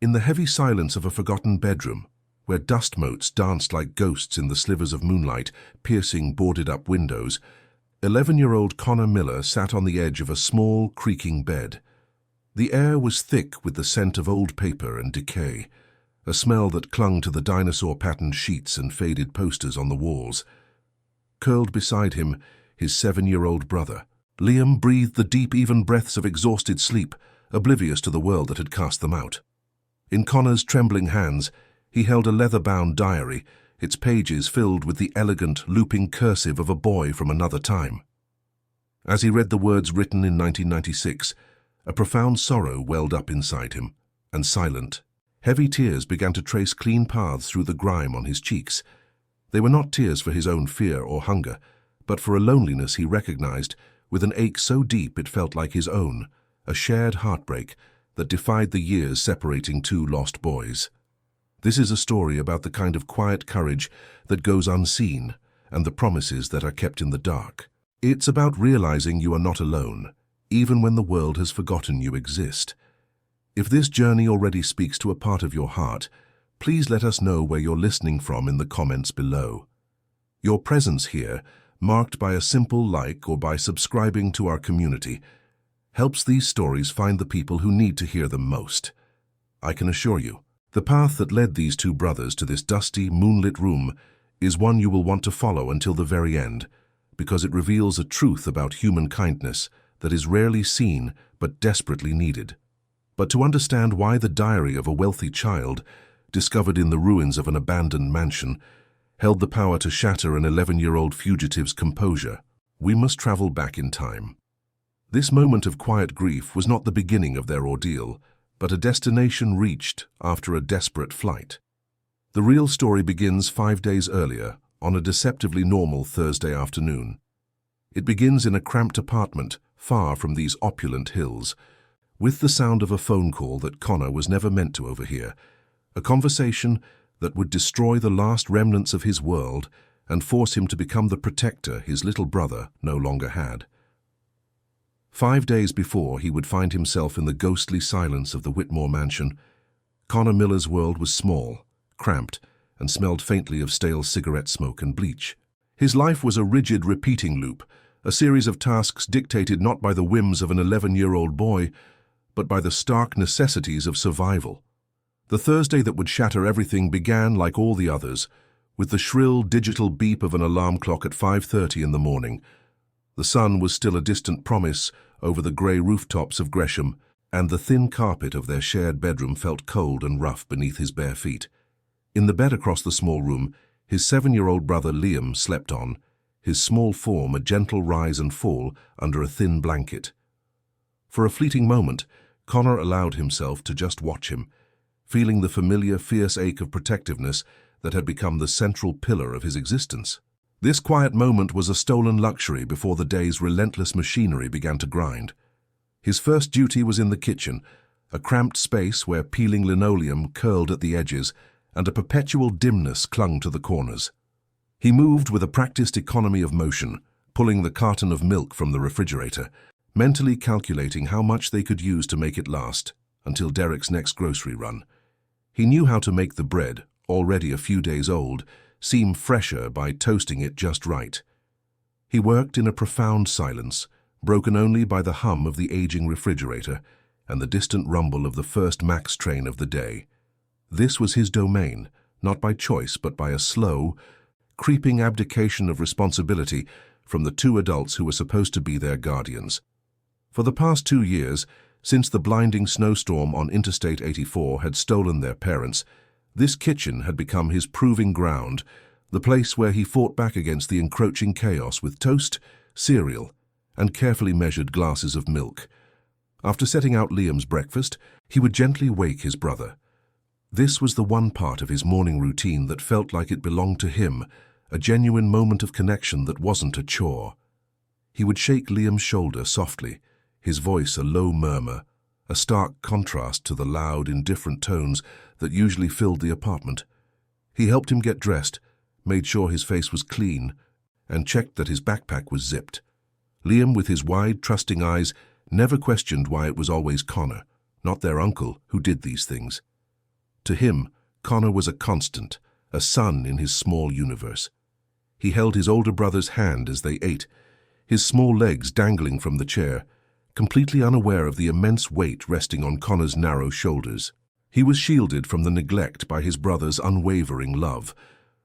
In the heavy silence of a forgotten bedroom, where dust motes danced like ghosts in the slivers of moonlight piercing boarded-up windows, 11-year-old Connor Miller sat on the edge of a small, creaking bed. The air was thick with the scent of old paper and decay, a smell that clung to the dinosaur-patterned sheets and faded posters on the walls. Curled beside him, his 7-year-old brother, Liam breathed the deep, even breaths of exhausted sleep, oblivious to the world that had cast them out. In Connor's trembling hands, he held a leather-bound diary, its pages filled with the elegant, looping cursive of a boy from another time. As he read the words written in 1996, a profound sorrow welled up inside him, and silent, heavy tears began to trace clean paths through the grime on his cheeks. They were not tears for his own fear or hunger, but for a loneliness he recognized, with an ache so deep it felt like his own, a shared heartbreak that defied the years separating two lost boys. This is a story about the kind of quiet courage that goes unseen and the promises that are kept in the dark. It's about realizing you are not alone, even when the world has forgotten you exist. If this journey already speaks to a part of your heart, please let us know where you're listening from in the comments below. Your presence here, marked by a simple like or by subscribing to our community, helps these stories find the people who need to hear them most. I can assure you, the path that led these two brothers to this dusty, moonlit room is one you will want to follow until the very end, because it reveals a truth about human kindness that is rarely seen but desperately needed. But to understand why the diary of a wealthy child, discovered in the ruins of an abandoned mansion, held the power to shatter an 11-year-old fugitive's composure, we must travel back in time. This moment of quiet grief was not the beginning of their ordeal, but a destination reached after a desperate flight. The real story begins 5 days earlier, on a deceptively normal Thursday afternoon. It begins in a cramped apartment far from these opulent hills, with the sound of a phone call that Connor was never meant to overhear, a conversation that would destroy the last remnants of his world and force him to become the protector his little brother no longer had. 5 days before he would find himself in the ghostly silence of the Whitmore mansion, Connor Miller's world was small, cramped, and smelled faintly of stale cigarette smoke and bleach. His life was a rigid repeating loop, a series of tasks dictated not by the whims of an 11-year-old boy, but by the stark necessities of survival. The Thursday that would shatter everything began like all the others, with the shrill digital beep of an alarm clock at 5:30 in the morning. The sun was still a distant promise over the grey rooftops of Gresham, and the thin carpet of their shared bedroom felt cold and rough beneath his bare feet. In the bed across the small room, his 7-year-old brother Liam slept on, his small form a gentle rise and fall under a thin blanket. For a fleeting moment, Connor allowed himself to just watch him, feeling the familiar fierce ache of protectiveness that had become the central pillar of his existence. This quiet moment was a stolen luxury before the day's relentless machinery began to grind. His first duty was in the kitchen, a cramped space where peeling linoleum curled at the edges and a perpetual dimness clung to the corners. He moved with a practiced economy of motion, pulling the carton of milk from the refrigerator, mentally calculating how much they could use to make it last until Derek's next grocery run. He knew how to make the bread, already a few days old, seem fresher by toasting it just right. He worked in a profound silence, broken only by the hum of the aging refrigerator and the distant rumble of the first Max train of the day. This was his domain, not by choice but by a slow, creeping abdication of responsibility from the two adults who were supposed to be their guardians. For the past 2 years, since the blinding snowstorm on Interstate 84 had stolen their parents, this kitchen had become his proving ground, the place where he fought back against the encroaching chaos with toast, cereal, and carefully measured glasses of milk. After setting out Liam's breakfast, he would gently wake his brother. This was the one part of his morning routine that felt like it belonged to him, a genuine moment of connection that wasn't a chore. He would shake Liam's shoulder softly, his voice a low murmur, a stark contrast to the loud, indifferent tones that usually filled the apartment. He helped him get dressed, made sure his face was clean, and checked that his backpack was zipped. Liam, with his wide, trusting eyes, never questioned why it was always Connor, not their uncle, who did these things. To him, Connor was a constant, a sun in his small universe. He held his older brother's hand as they ate, his small legs dangling from the chair, completely unaware of the immense weight resting on Connor's narrow shoulders. He was shielded from the neglect by his brother's unwavering love,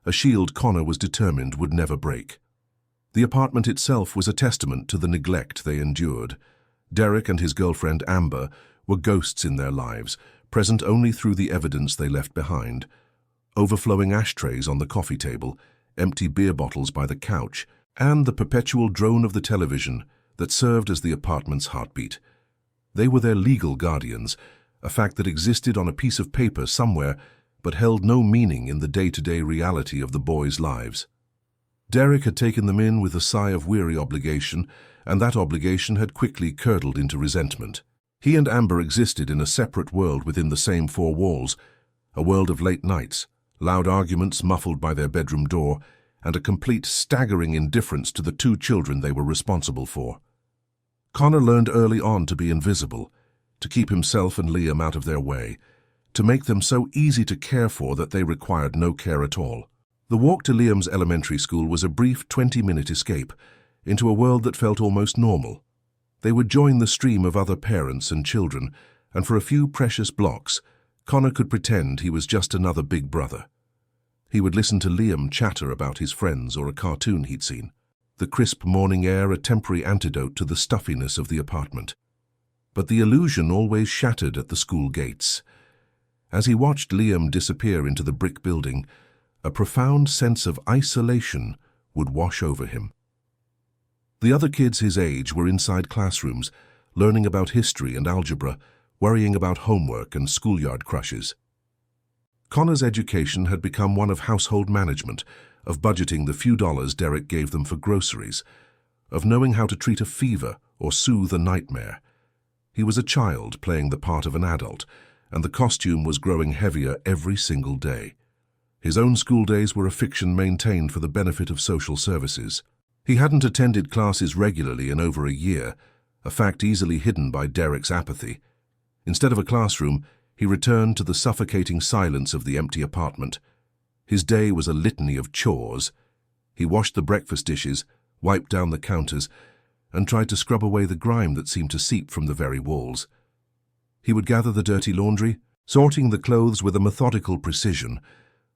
a shield Connor was determined would never break. The apartment itself was a testament to the neglect they endured. Derek and his girlfriend Amber were ghosts in their lives, present only through the evidence they left behind. Overflowing ashtrays on the coffee table, empty beer bottles by the couch, and the perpetual drone of the television that served as the apartment's heartbeat. They were their legal guardians, a fact that existed on a piece of paper somewhere but held no meaning in the day-to-day reality of the boys' lives. Derek had taken them in with a sigh of weary obligation, and that obligation had quickly curdled into resentment. He and Amber existed in a separate world within the same four walls, a world of late nights, loud arguments muffled by their bedroom door, and a complete staggering indifference to the two children they were responsible for. Connor learned early on to be invisible, to keep himself and Liam out of their way, to make them so easy to care for that they required no care at all. The walk to Liam's elementary school was a brief 20-minute escape into a world that felt almost normal. They would join the stream of other parents and children, and for a few precious blocks, Connor could pretend he was just another big brother. He would listen to Liam chatter about his friends or a cartoon he'd seen, the crisp morning air a temporary antidote to the stuffiness of the apartment. But the illusion always shattered at the school gates. As he watched Liam disappear into the brick building, a profound sense of isolation would wash over him. The other kids his age were inside classrooms, learning about history and algebra, worrying about homework and schoolyard crushes. Connor's education had become one of household management, of budgeting the few dollars Derek gave them for groceries, of knowing how to treat a fever or soothe a nightmare. He was a child playing the part of an adult, and the costume was growing heavier every single day. His own school days were a fiction maintained for the benefit of social services. He hadn't attended classes regularly in over a year, a fact easily hidden by Derek's apathy. Instead of a classroom, he returned to the suffocating silence of the empty apartment. His day was a litany of chores. He washed the breakfast dishes, wiped down the counters, and tried to scrub away the grime that seemed to seep from the very walls. He would gather the dirty laundry, sorting the clothes with a methodical precision,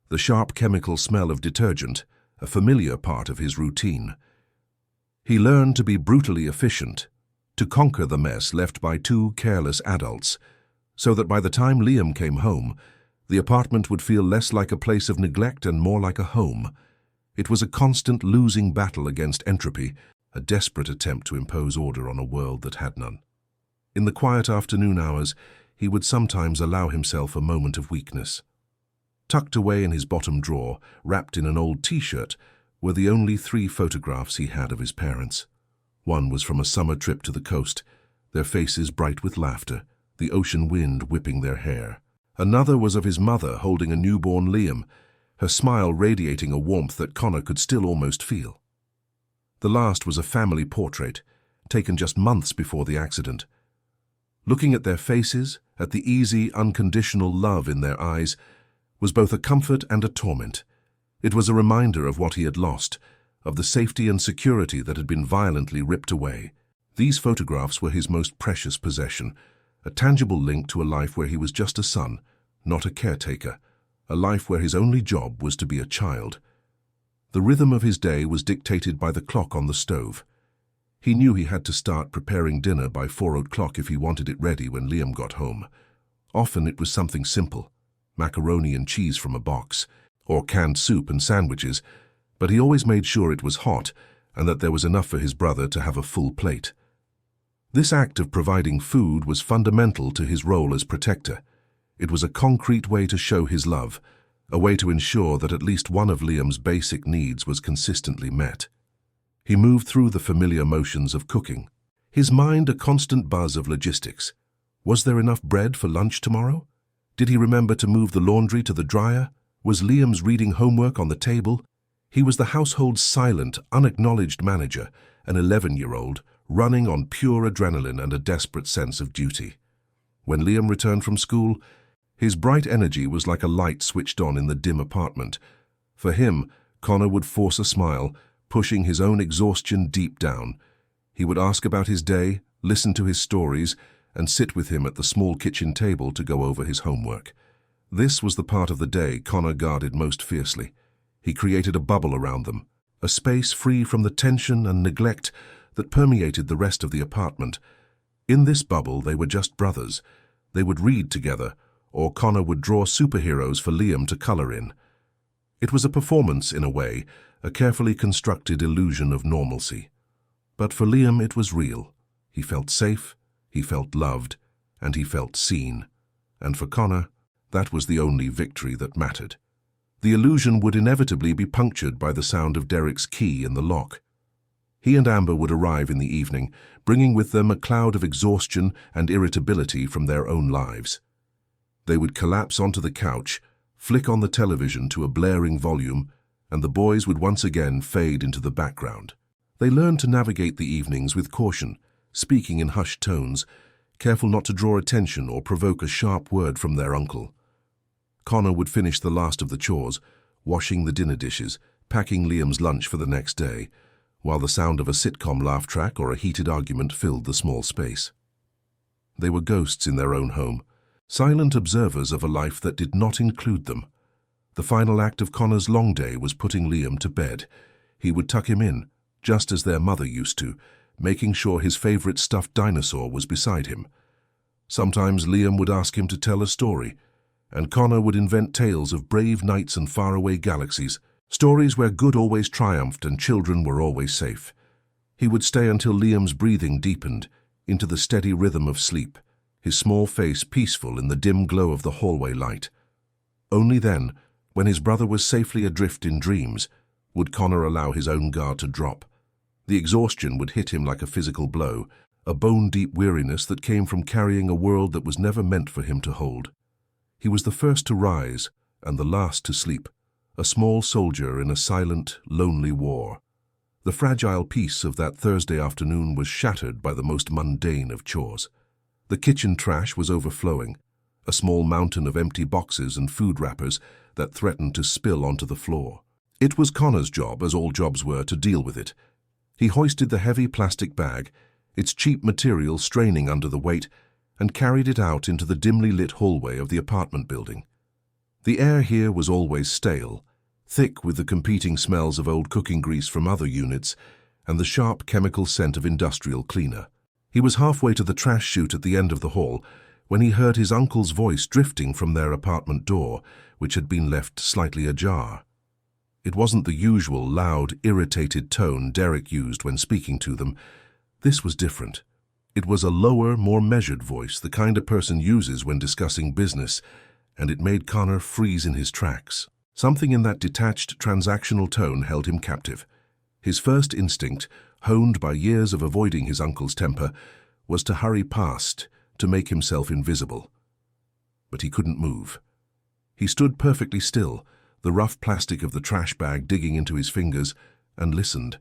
the sharp chemical smell of detergent, a familiar part of his routine. He learned to be brutally efficient, to conquer the mess left by two careless adults, so that by the time Liam came home, the apartment would feel less like a place of neglect and more like a home. It was a constant losing battle against entropy, a desperate attempt to impose order on a world that had none. In the quiet afternoon hours, he would sometimes allow himself a moment of weakness. Tucked away in his bottom drawer, wrapped in an old T-shirt, were the only 3 photographs he had of his parents. One was from a summer trip to the coast, their faces bright with laughter, the ocean wind whipping their hair. Another was of his mother holding a newborn Liam, her smile radiating a warmth that Connor could still almost feel. The last was a family portrait, taken just months before the accident. Looking at their faces, at the easy, unconditional love in their eyes, was both a comfort and a torment. It was a reminder of what he had lost, of the safety and security that had been violently ripped away. These photographs were his most precious possession, a tangible link to a life where he was just a son, not a caretaker, a life where his only job was to be a child. The rhythm of his day was dictated by the clock on the stove. He knew he had to start preparing dinner by 4 o'clock if he wanted it ready when Liam got home. Often it was something simple, macaroni and cheese from a box, or canned soup and sandwiches, but he always made sure it was hot and that there was enough for his brother to have a full plate. This act of providing food was fundamental to his role as protector. It was a concrete way to show his love, a way to ensure that at least one of Liam's basic needs was consistently met. He moved through the familiar motions of cooking, his mind a constant buzz of logistics. Was there enough bread for lunch tomorrow? Did he remember to move the laundry to the dryer? Was Liam's reading homework on the table? He was the household's silent, unacknowledged manager, an 11-year-old, running on pure adrenaline and a desperate sense of duty. When Liam returned from school, His bright energy was like a light switched on in the dim apartment. For him, Connor would force a smile, pushing his own exhaustion deep down. He would ask about his day, listen to his stories, and sit with him at the small kitchen table to go over his homework. This was the part of the day Connor guarded most fiercely. He created a bubble around them, a space free from the tension and neglect that permeated the rest of the apartment. In this bubble, they were just brothers. They would read together, or Connor would draw superheroes for Liam to color in. It was a performance, in a way, a carefully constructed illusion of normalcy. But for Liam, it was real. He felt safe, he felt loved, and he felt seen. And for Connor, that was the only victory that mattered. The illusion would inevitably be punctured by the sound of Derek's key in the lock. He and Amber would arrive in the evening, bringing with them a cloud of exhaustion and irritability from their own lives. They would collapse onto the couch, flick on the television to a blaring volume, and the boys would once again fade into the background. They learned to navigate the evenings with caution, speaking in hushed tones, careful not to draw attention or provoke a sharp word from their uncle. Connor would finish the last of the chores, washing the dinner dishes, packing Liam's lunch for the next day, while the sound of a sitcom laugh track or a heated argument filled the small space. They were ghosts in their own home, silent observers of a life that did not include them. The final act of Connor's long day was putting Liam to bed. He would tuck him in, just as their mother used to, making sure his favorite stuffed dinosaur was beside him. Sometimes Liam would ask him to tell a story, and Connor would invent tales of brave knights and faraway galaxies, stories where good always triumphed and children were always safe. He would stay until Liam's breathing deepened into the steady rhythm of sleep, his small face peaceful in the dim glow of the hallway light. Only then, when his brother was safely adrift in dreams, would Connor allow his own guard to drop. The exhaustion would hit him like a physical blow, a bone-deep weariness that came from carrying a world that was never meant for him to hold. He was the first to rise and the last to sleep, a small soldier in a silent, lonely war. The fragile peace of that Thursday afternoon was shattered by the most mundane of chores. The kitchen trash was overflowing, a small mountain of empty boxes and food wrappers that threatened to spill onto the floor. It was Connor's job, as all jobs were, to deal with it. He hoisted the heavy plastic bag, its cheap material straining under the weight, and carried it out into the dimly lit hallway of the apartment building. The air here was always stale, thick with the competing smells of old cooking grease from other units and the sharp chemical scent of industrial cleaner. He was halfway to the trash chute at the end of the hall when he heard his uncle's voice drifting from their apartment door, which had been left slightly ajar. It wasn't the usual loud, irritated tone Derek used when speaking to them. This was different. It was a lower, more measured voice, the kind a person uses when discussing business, and it made Connor freeze in his tracks. Something in that detached, transactional tone held him captive. His first instinct, honed by years of avoiding his uncle's temper, was to hurry past, to make himself invisible. But he couldn't move. He stood perfectly still, the rough plastic of the trash bag digging into his fingers, and listened.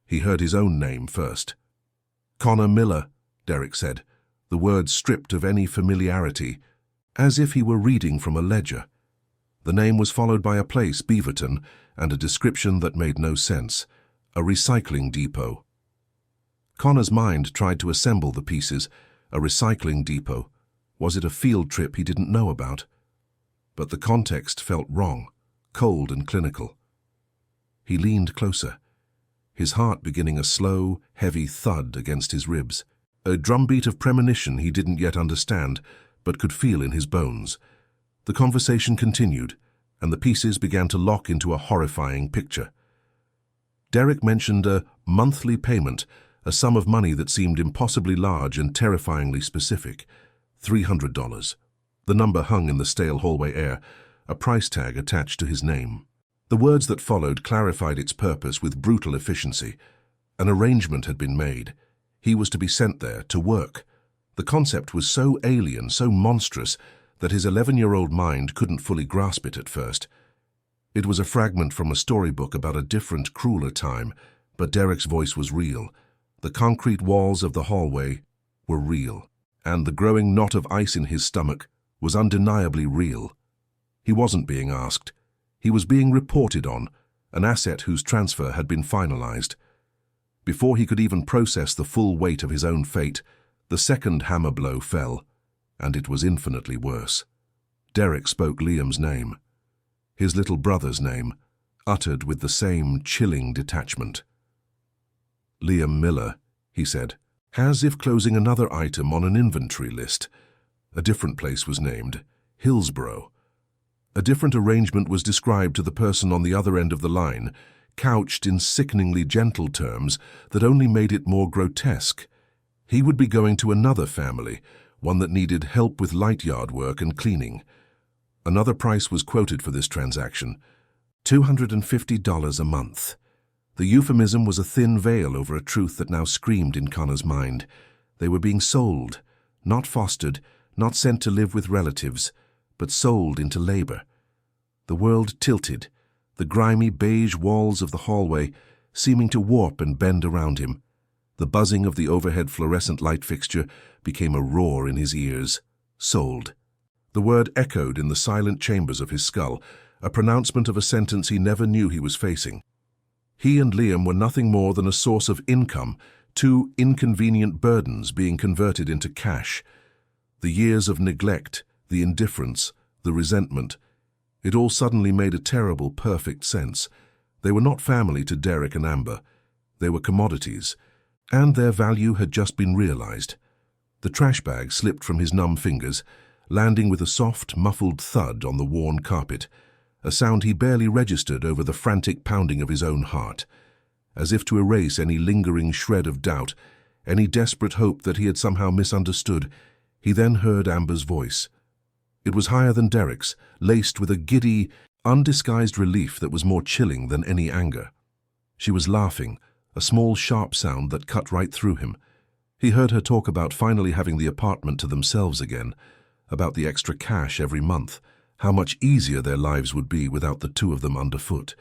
He heard his own name first. "Connor Miller," Derek said, the words stripped of any familiarity, as if he were reading from a ledger. The name was followed by a place, Beaverton, and a description that made no sense, a recycling depot. Connor's mind tried to assemble the pieces. A recycling depot. Was it a field trip he didn't know about? But the context felt wrong, cold and clinical. He leaned closer, his heart beginning a slow, heavy thud against his ribs, a drumbeat of premonition he didn't yet understand, but could feel in his bones. The conversation continued, and the pieces began to lock into a horrifying picture. Derek mentioned a monthly payment, a sum of money that seemed impossibly large and terrifyingly specific, $300. The number hung in the stale hallway air, a price tag attached to his name. The words that followed clarified its purpose with brutal efficiency. An arrangement had been made. He was to be sent there to work. The concept was so alien, so monstrous, that his 11-year-old mind couldn't fully grasp it at first. It was a fragment from a storybook about a different, crueler time, but Derek's voice was real. The concrete walls of the hallway were real, and the growing knot of ice in his stomach was undeniably real. He wasn't being asked. He was being reported on, an asset whose transfer had been finalized. Before he could even process the full weight of his own fate, the second hammer blow fell, and it was infinitely worse. Derek spoke Liam's name, his little brother's name, uttered with the same chilling detachment. "Liam Miller," he said, as if closing another item on an inventory list. A different place was named, Hillsborough. A different arrangement was described to the person on the other end of the line, couched in sickeningly gentle terms that only made it more grotesque. He would be going to another family, one that needed help with light yard work and cleaning. Another price was quoted for this transaction, $250 a month. The euphemism was a thin veil over a truth that now screamed in Connor's mind. They were being sold, not fostered, not sent to live with relatives, but sold into labor. The world tilted, the grimy beige walls of the hallway seeming to warp and bend around him. The buzzing of the overhead fluorescent light fixture became a roar in his ears. Sold. The word echoed in the silent chambers of his skull, a pronouncement of a sentence he never knew he was facing. He and Liam were nothing more than a source of income, two inconvenient burdens being converted into cash. The years of neglect, the indifference, the resentment, it all suddenly made a terrible, perfect sense. They were not family to Derek and Amber. They were commodities, and their value had just been realized. The trash bag slipped from his numb fingers, landing with a soft, muffled thud on the worn carpet, a sound he barely registered over the frantic pounding of his own heart. As if to erase any lingering shred of doubt, any desperate hope that he had somehow misunderstood, he then heard Amber's voice. It was higher than Derek's, laced with a giddy, undisguised relief that was more chilling than any anger. She was laughing, a small, sharp sound that cut right through him. He heard her talk about finally having the apartment to themselves again, about the extra cash every month, how much easier their lives would be without the two of them underfoot.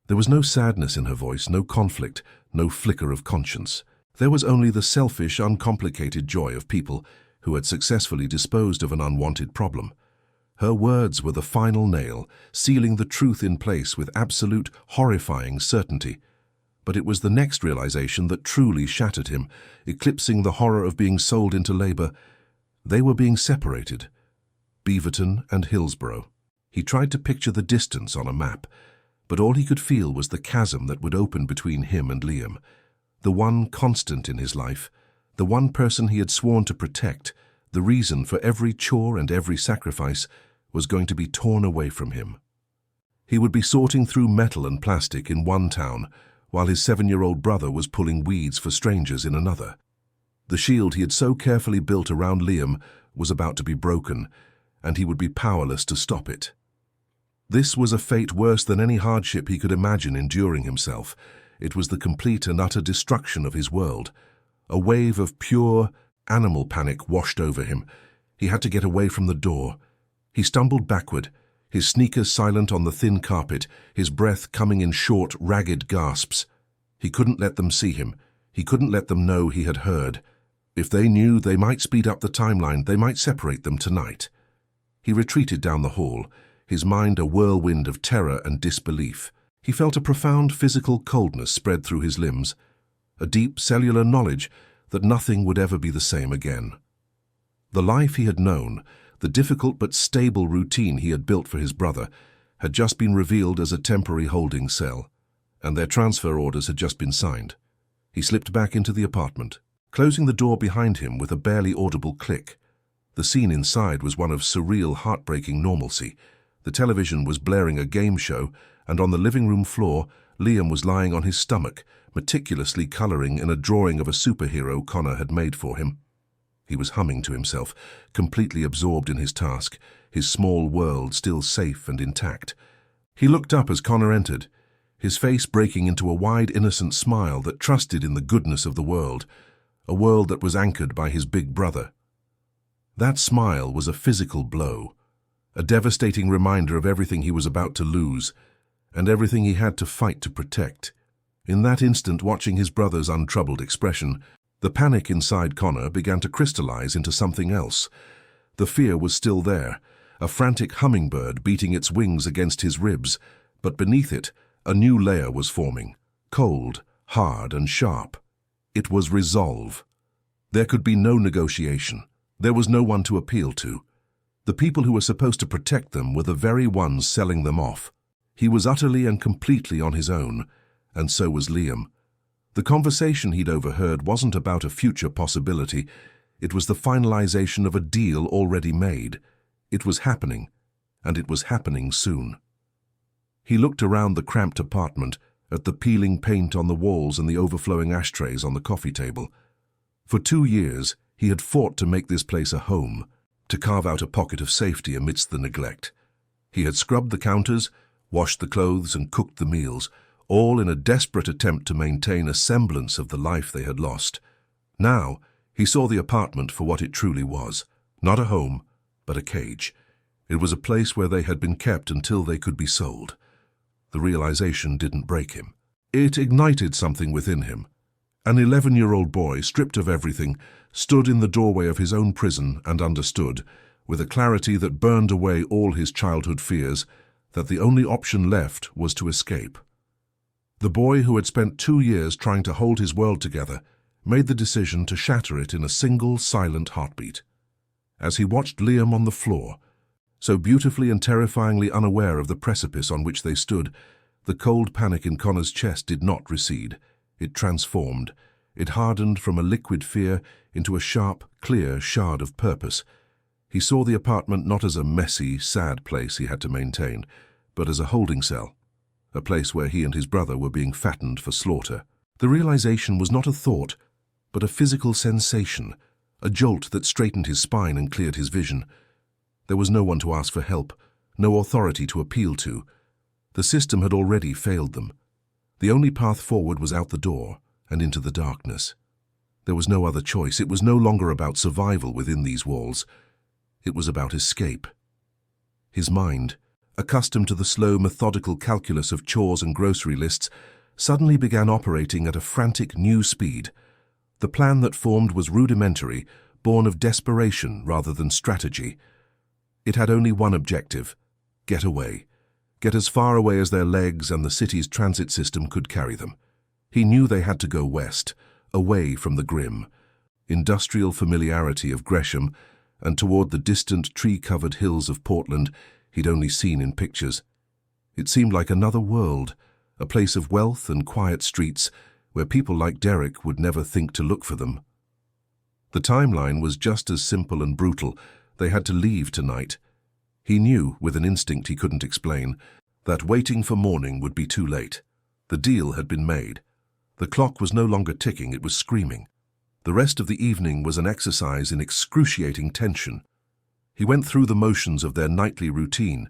There was no sadness in her voice, no conflict, no flicker of conscience. There was only the selfish, uncomplicated joy of people who had successfully disposed of an unwanted problem. Her words were the final nail, sealing the truth in place with absolute, horrifying certainty. But it was the next realization that truly shattered him, eclipsing the horror of being sold into labor. They were being separated. Beaverton and Hillsborough. He tried to picture the distance on a map, but all he could feel was the chasm that would open between him and Liam, the one constant in his life, the one person he had sworn to protect, the reason for every chore and every sacrifice, was going to be torn away from him. He would be sorting through metal and plastic in one town, while his 7-year-old brother was pulling weeds for strangers in another. The shield he had so carefully built around Liam was about to be broken, and he would be powerless to stop it. This was a fate worse than any hardship he could imagine enduring himself. It was the complete and utter destruction of his world. A wave of pure, animal panic washed over him. He had to get away from the door. He stumbled backward, his sneakers silent on the thin carpet, his breath coming in short, ragged gasps. He couldn't let them see him. He couldn't let them know he had heard. If they knew, they might speed up the timeline, they might separate them tonight. He retreated down the hall, his mind a whirlwind of terror and disbelief. He felt a profound physical coldness spread through his limbs, a deep cellular knowledge that nothing would ever be the same again. The life he had known, the difficult but stable routine he had built for his brother, had just been revealed as a temporary holding cell, and their transfer orders had just been signed. He slipped back into the apartment, closing the door behind him with a barely audible click. The scene inside was one of surreal, heartbreaking normalcy. The television was blaring a game show, and on the living room floor, Liam was lying on his stomach, meticulously coloring in a drawing of a superhero Connor had made for him. He was humming to himself, completely absorbed in his task, his small world still safe and intact. He looked up as Connor entered, his face breaking into a wide, innocent smile that trusted in the goodness of the world, a world that was anchored by his big brother. That smile was a physical blow, a devastating reminder of everything he was about to lose, and everything he had to fight to protect. In that instant, watching his brother's untroubled expression, the panic inside Connor began to crystallize into something else. The fear was still there, a frantic hummingbird beating its wings against his ribs, but beneath it, a new layer was forming, cold, hard, and sharp. It was resolve. There could be no negotiation. There was no one to appeal to. The people who were supposed to protect them were the very ones selling them off. He was utterly and completely on his own, and so was Liam. The conversation he'd overheard wasn't about a future possibility. It was the finalization of a deal already made. It was happening, and it was happening soon. He looked around the cramped apartment, at the peeling paint on the walls and the overflowing ashtrays on the coffee table. For 2 years, he had fought to make this place a home, to carve out a pocket of safety amidst the neglect. He had scrubbed the counters, washed the clothes, and cooked the meals, all in a desperate attempt to maintain a semblance of the life they had lost. Now, he saw the apartment for what it truly was, not a home, but a cage. It was a place where they had been kept until they could be sold. The realization didn't break him. It ignited something within him. An 11-year-old boy, stripped of everything, stood in the doorway of his own prison and understood, with a clarity that burned away all his childhood fears, that the only option left was to escape. The boy who had spent 2 years trying to hold his world together made the decision to shatter it in a single silent heartbeat. As he watched Liam on the floor, so beautifully and terrifyingly unaware of the precipice on which they stood, the cold panic in Connor's chest did not recede. It transformed. It hardened from a liquid fear into a sharp, clear shard of purpose. He saw the apartment not as a messy, sad place he had to maintain, but as a holding cell, a place where he and his brother were being fattened for slaughter. The realization was not a thought, but a physical sensation, a jolt that straightened his spine and cleared his vision. There was no one to ask for help, no authority to appeal to. The system had already failed them. The only path forward was out the door and into the darkness. There was no other choice. It was no longer about survival within these walls. It was about escape. His mind, accustomed to the slow, methodical calculus of chores and grocery lists, suddenly began operating at a frantic new speed. The plan that formed was rudimentary, born of desperation rather than strategy. It had only one objective: get away. Get as far away as their legs and the city's transit system could carry them. He knew they had to go west, away from the grim, industrial familiarity of Gresham, and toward the distant tree-covered hills of Portland he'd only seen in pictures. It seemed like another world, a place of wealth and quiet streets where people like Derek would never think to look for them. The timeline was just as simple and brutal. They had to leave tonight. He knew, with an instinct he couldn't explain, that waiting for morning would be too late. The deal had been made. The clock was no longer ticking, it was screaming. The rest of the evening was an exercise in excruciating tension. He went through the motions of their nightly routine,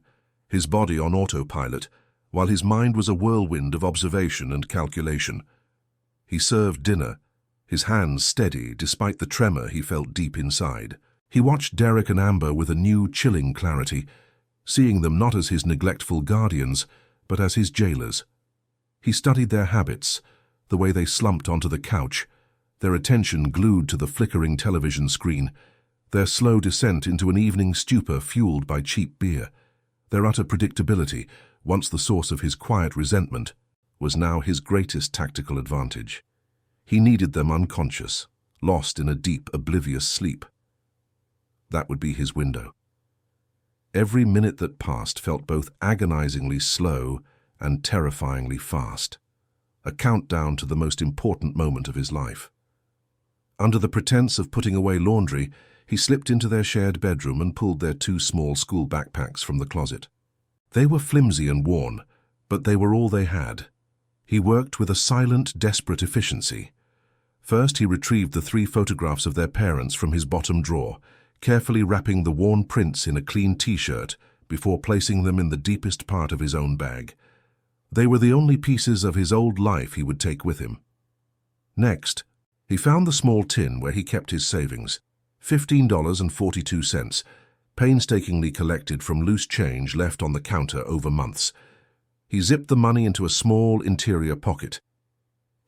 his body on autopilot, while his mind was a whirlwind of observation and calculation. He served dinner, his hands steady despite the tremor he felt deep inside. He watched Derek and Amber with a new, chilling clarity, seeing them not as his neglectful guardians, but as his jailers. He studied their habits, the way they slumped onto the couch, their attention glued to the flickering television screen, their slow descent into an evening stupor fueled by cheap beer. Their utter predictability, once the source of his quiet resentment, was now his greatest tactical advantage. He needed them unconscious, lost in a deep, oblivious sleep. That would be his window. Every minute that passed felt both agonizingly slow and terrifyingly fast, a countdown to the most important moment of his life. Under the pretense of putting away laundry, he slipped into their shared bedroom and pulled their 2 small school backpacks from the closet. They were flimsy and worn, but they were all they had. He worked with a silent, desperate efficiency. First, he retrieved the 3 photographs of their parents from his bottom drawer, carefully wrapping the worn prints in a clean T-shirt before placing them in the deepest part of his own bag. They were the only pieces of his old life he would take with him. Next, he found the small tin where he kept his savings, $15.42, painstakingly collected from loose change left on the counter over months. He zipped the money into a small interior pocket.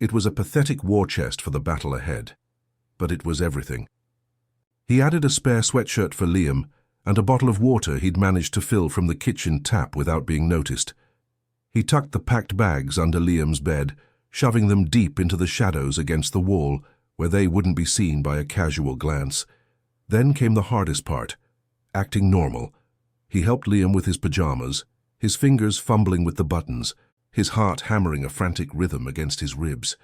It was a pathetic war chest for the battle ahead, but it was everything. He added a spare sweatshirt for Liam and a bottle of water he'd managed to fill from the kitchen tap without being noticed. He tucked the packed bags under Liam's bed, shoving them deep into the shadows against the wall where they wouldn't be seen by a casual glance. Then came the hardest part, acting normal. He helped Liam with his pajamas, his fingers fumbling with the buttons, his heart hammering a frantic rhythm against his ribs.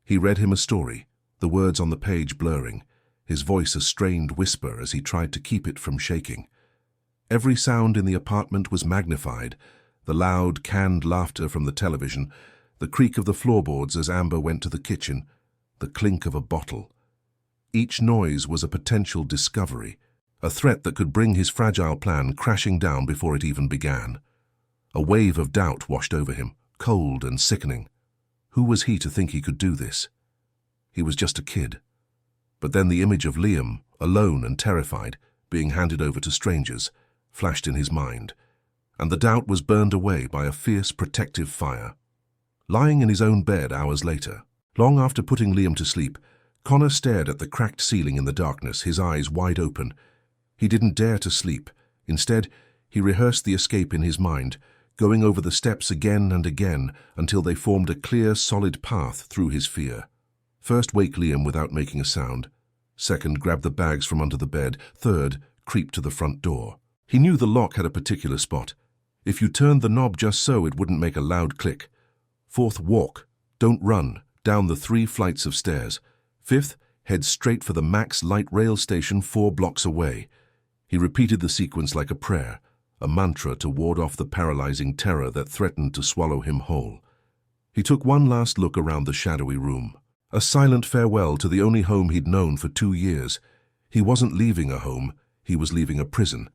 He read him a story, the words on the page blurring, his voice a strained whisper as he tried to keep it from shaking. Every sound in the apartment was magnified, the loud, canned laughter from the television, the creak of the floorboards as Amber went to the kitchen, the clink of a bottle. Each noise was a potential discovery, a threat that could bring his fragile plan crashing down before it even began. A wave of doubt washed over him, cold and sickening. Who was he to think he could do this? He was just a kid. But then the image of Liam, alone and terrified, being handed over to strangers, flashed in his mind, and the doubt was burned away by a fierce protective fire. Lying in his own bed hours later, long after putting Liam to sleep, Connor stared at the cracked ceiling in the darkness, his eyes wide open. He didn't dare to sleep. Instead, he rehearsed the escape in his mind, going over the steps again and again until they formed a clear, solid path through his fear. First, wake Liam without making a sound. Second, grab the bags from under the bed. Third, creep to the front door. He knew the lock had a particular spot. If you turned the knob just so, it wouldn't make a loud click. Fourth, walk, don't run, down the 3 flights of stairs. Fifth, head straight for the Max light rail station 4 blocks away. He repeated the sequence like a prayer, a mantra to ward off the paralyzing terror that threatened to swallow him whole. He took one last look around the shadowy room, a silent farewell to the only home he'd known for 2 years. He wasn't leaving a home, he was leaving a prison.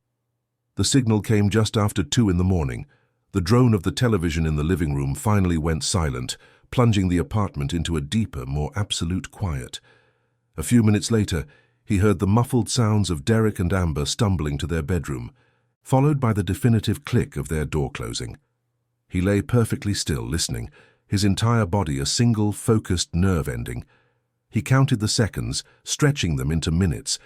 The signal came just after 2 in the morning. The drone of the television in the living room finally went silent, plunging the apartment into a deeper, more absolute quiet. A few minutes later, he heard the muffled sounds of Derek and Amber stumbling to their bedroom, followed by the definitive click of their door closing. He lay perfectly still, listening, his entire body a single, focused nerve ending. He counted the seconds, stretching them into minutes.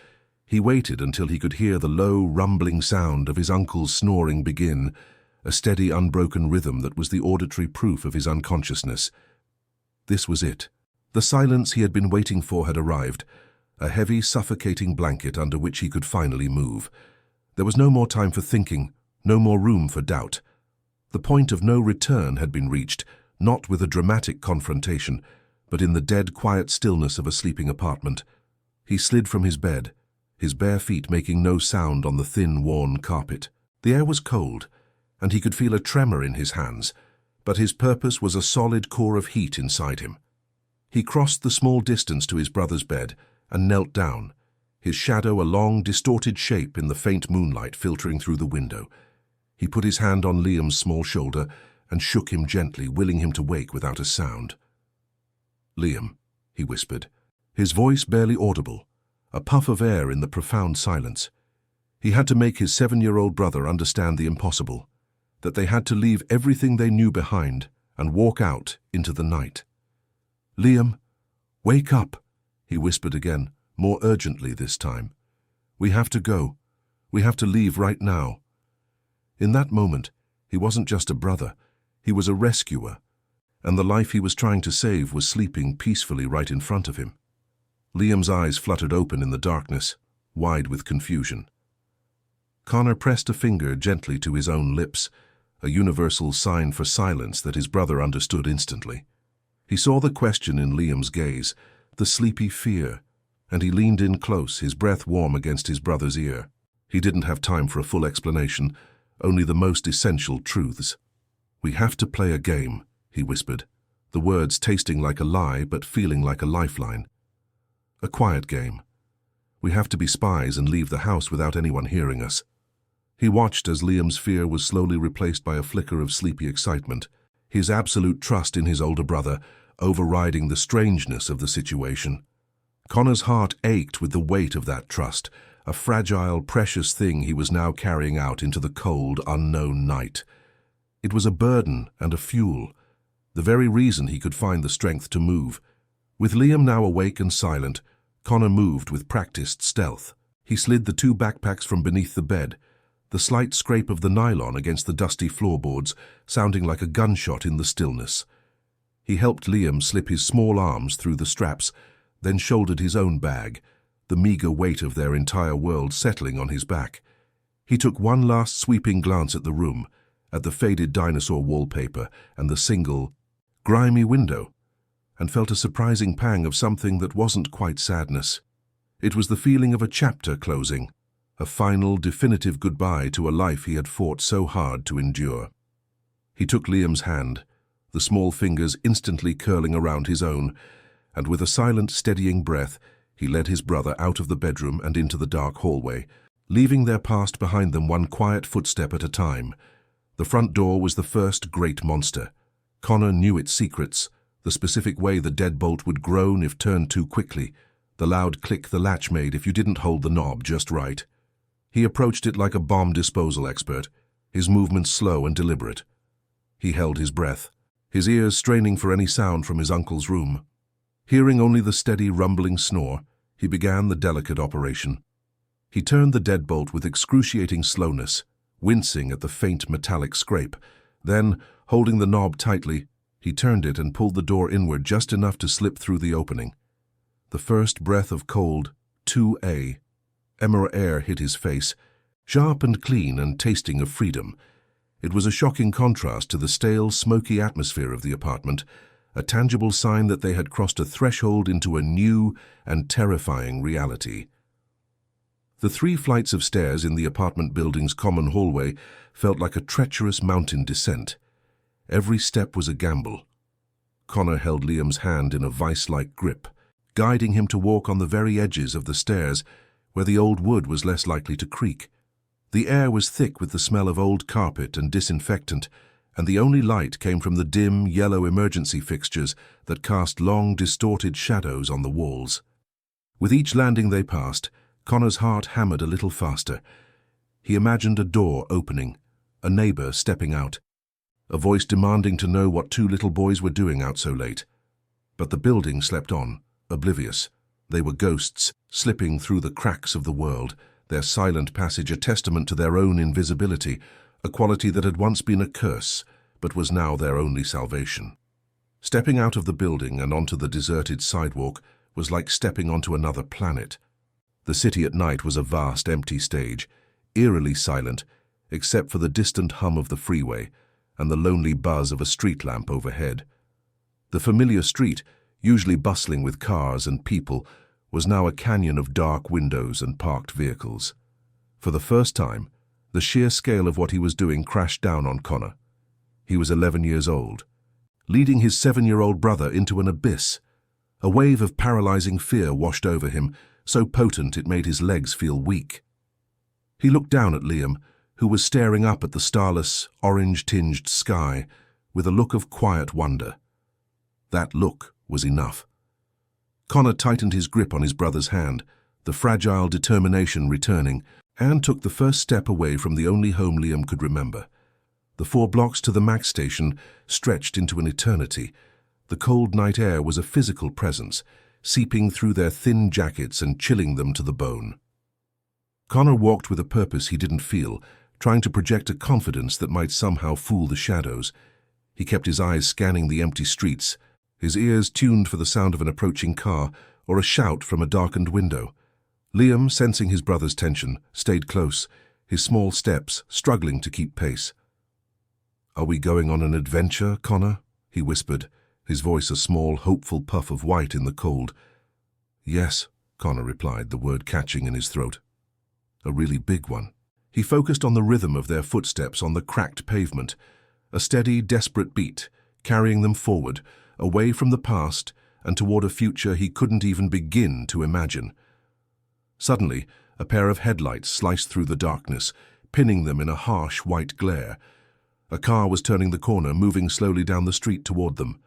He waited until he could hear the low, rumbling sound of his uncle's snoring begin, a steady, unbroken rhythm that was the auditory proof of his unconsciousness. This was it. The silence he had been waiting for had arrived, a heavy, suffocating blanket under which he could finally move. There was no more time for thinking, no more room for doubt. The point of no return had been reached, not with a dramatic confrontation, but in the dead, quiet stillness of a sleeping apartment. He slid from his bed, his bare feet making no sound on the thin, worn carpet. The air was cold, and he could feel a tremor in his hands, but his purpose was a solid core of heat inside him. He crossed the small distance to his brother's bed and knelt down, his shadow a long, distorted shape in the faint moonlight filtering through the window. He put his hand on Liam's small shoulder and shook him gently, willing him to wake without a sound. "Liam," he whispered, his voice barely audible, a puff of air in the profound silence. He had to make his 7-year-old brother understand the impossible, that they had to leave everything they knew behind and walk out into the night. "Liam, wake up," he whispered again, more urgently this time. "We have to go. We have to leave right now." In that moment, he wasn't just a brother, he was a rescuer, and the life he was trying to save was sleeping peacefully right in front of him. Liam's eyes fluttered open in the darkness, wide with confusion. Connor pressed a finger gently to his own lips, a universal sign for silence that his brother understood instantly. He saw the question in Liam's gaze, the sleepy fear, and he leaned in close, his breath warm against his brother's ear. He didn't have time for a full explanation, only the most essential truths. "We have to play a game," he whispered, the words tasting like a lie but feeling like a lifeline. "A quiet game. We have to be spies and leave the house without anyone hearing us." He watched as Liam's fear was slowly replaced by a flicker of sleepy excitement, his absolute trust in his older brother overriding the strangeness of the situation. Connor's heart ached with the weight of that trust, a fragile, precious thing he was now carrying out into the cold, unknown night. It was a burden and a fuel, the very reason he could find the strength to move. With Liam now awake and silent, Connor moved with practiced stealth. He slid the two backpacks from beneath the bed, the slight scrape of the nylon against the dusty floorboards sounding like a gunshot in the stillness. He helped Liam slip his small arms through the straps, then shouldered his own bag, the meager weight of their entire world settling on his back. He took one last sweeping glance at the room, at the faded dinosaur wallpaper and the single, grimy window, and felt a surprising pang of something that wasn't quite sadness. It was the feeling of a chapter closing, a final, definitive goodbye to a life he had fought so hard to endure. He took Liam's hand, the small fingers instantly curling around his own, and with a silent, steadying breath, he led his brother out of the bedroom and into the dark hallway, leaving their past behind them one quiet footstep at a time. The front door was the first great monster. Connor knew its secrets, the specific way the deadbolt would groan if turned too quickly, the loud click the latch made if you didn't hold the knob just right. He approached it like a bomb disposal expert, his movements slow and deliberate. He held his breath, his ears straining for any sound from his uncle's room. Hearing only the steady, rumbling snore, he began the delicate operation. He turned the deadbolt with excruciating slowness, wincing at the faint metallic scrape. Then, holding the knob tightly, he turned it and pulled the door inward just enough to slip through the opening. The first breath of cold, 2A, emerald air hit his face, sharp and clean and tasting of freedom. It was a shocking contrast to the stale, smoky atmosphere of the apartment, a tangible sign that they had crossed a threshold into a new and terrifying reality. The 3 flights of stairs in the apartment building's common hallway felt like a treacherous mountain descent. Every step was a gamble. Connor held Liam's hand in a vice-like grip, guiding him to walk on the very edges of the stairs where the old wood was less likely to creak. The air was thick with the smell of old carpet and disinfectant, and the only light came from the dim, yellow emergency fixtures that cast long, distorted shadows on the walls. With each landing they passed, Connor's heart hammered a little faster. He imagined a door opening, a neighbor stepping out, a voice demanding to know what 2 little boys were doing out so late. But the building slept on, oblivious. They were ghosts, slipping through the cracks of the world, their silent passage a testament to their own invisibility, a quality that had once been a curse, but was now their only salvation. Stepping out of the building and onto the deserted sidewalk was like stepping onto another planet. The city at night was a vast, empty stage, eerily silent, except for the distant hum of the freeway and the lonely buzz of a street lamp overhead. The familiar street, usually bustling with cars and people, was now a canyon of dark windows and parked vehicles. For the first time, the sheer scale of what he was doing crashed down on Connor. He was 11 years old, leading his 7-year-old brother into an abyss. A wave of paralyzing fear washed over him, so potent it made his legs feel weak. He looked down at Liam, who was staring up at the starless, orange-tinged sky with a look of quiet wonder. That look was enough. Connor tightened his grip on his brother's hand, the fragile determination returning, and took the first step away from the only home Liam could remember. The 4 blocks to the Max station stretched into an eternity. The cold night air was a physical presence, seeping through their thin jackets and chilling them to the bone. Connor walked with a purpose he didn't feel, trying to project a confidence that might somehow fool the shadows. He kept his eyes scanning the empty streets, his ears tuned for the sound of an approaching car or a shout from a darkened window. Liam, sensing his brother's tension, stayed close, his small steps struggling to keep pace. "Are we going on an adventure, Connor?" he whispered, his voice a small, hopeful puff of white in the cold. "Yes," Connor replied, the word catching in his throat. "A really big one." He focused on the rhythm of their footsteps on the cracked pavement, a steady, desperate beat, carrying them forward, away from the past and toward a future he couldn't even begin to imagine. Suddenly, a pair of headlights sliced through the darkness, pinning them in a harsh white glare. A car was turning the corner, moving slowly down the street toward them.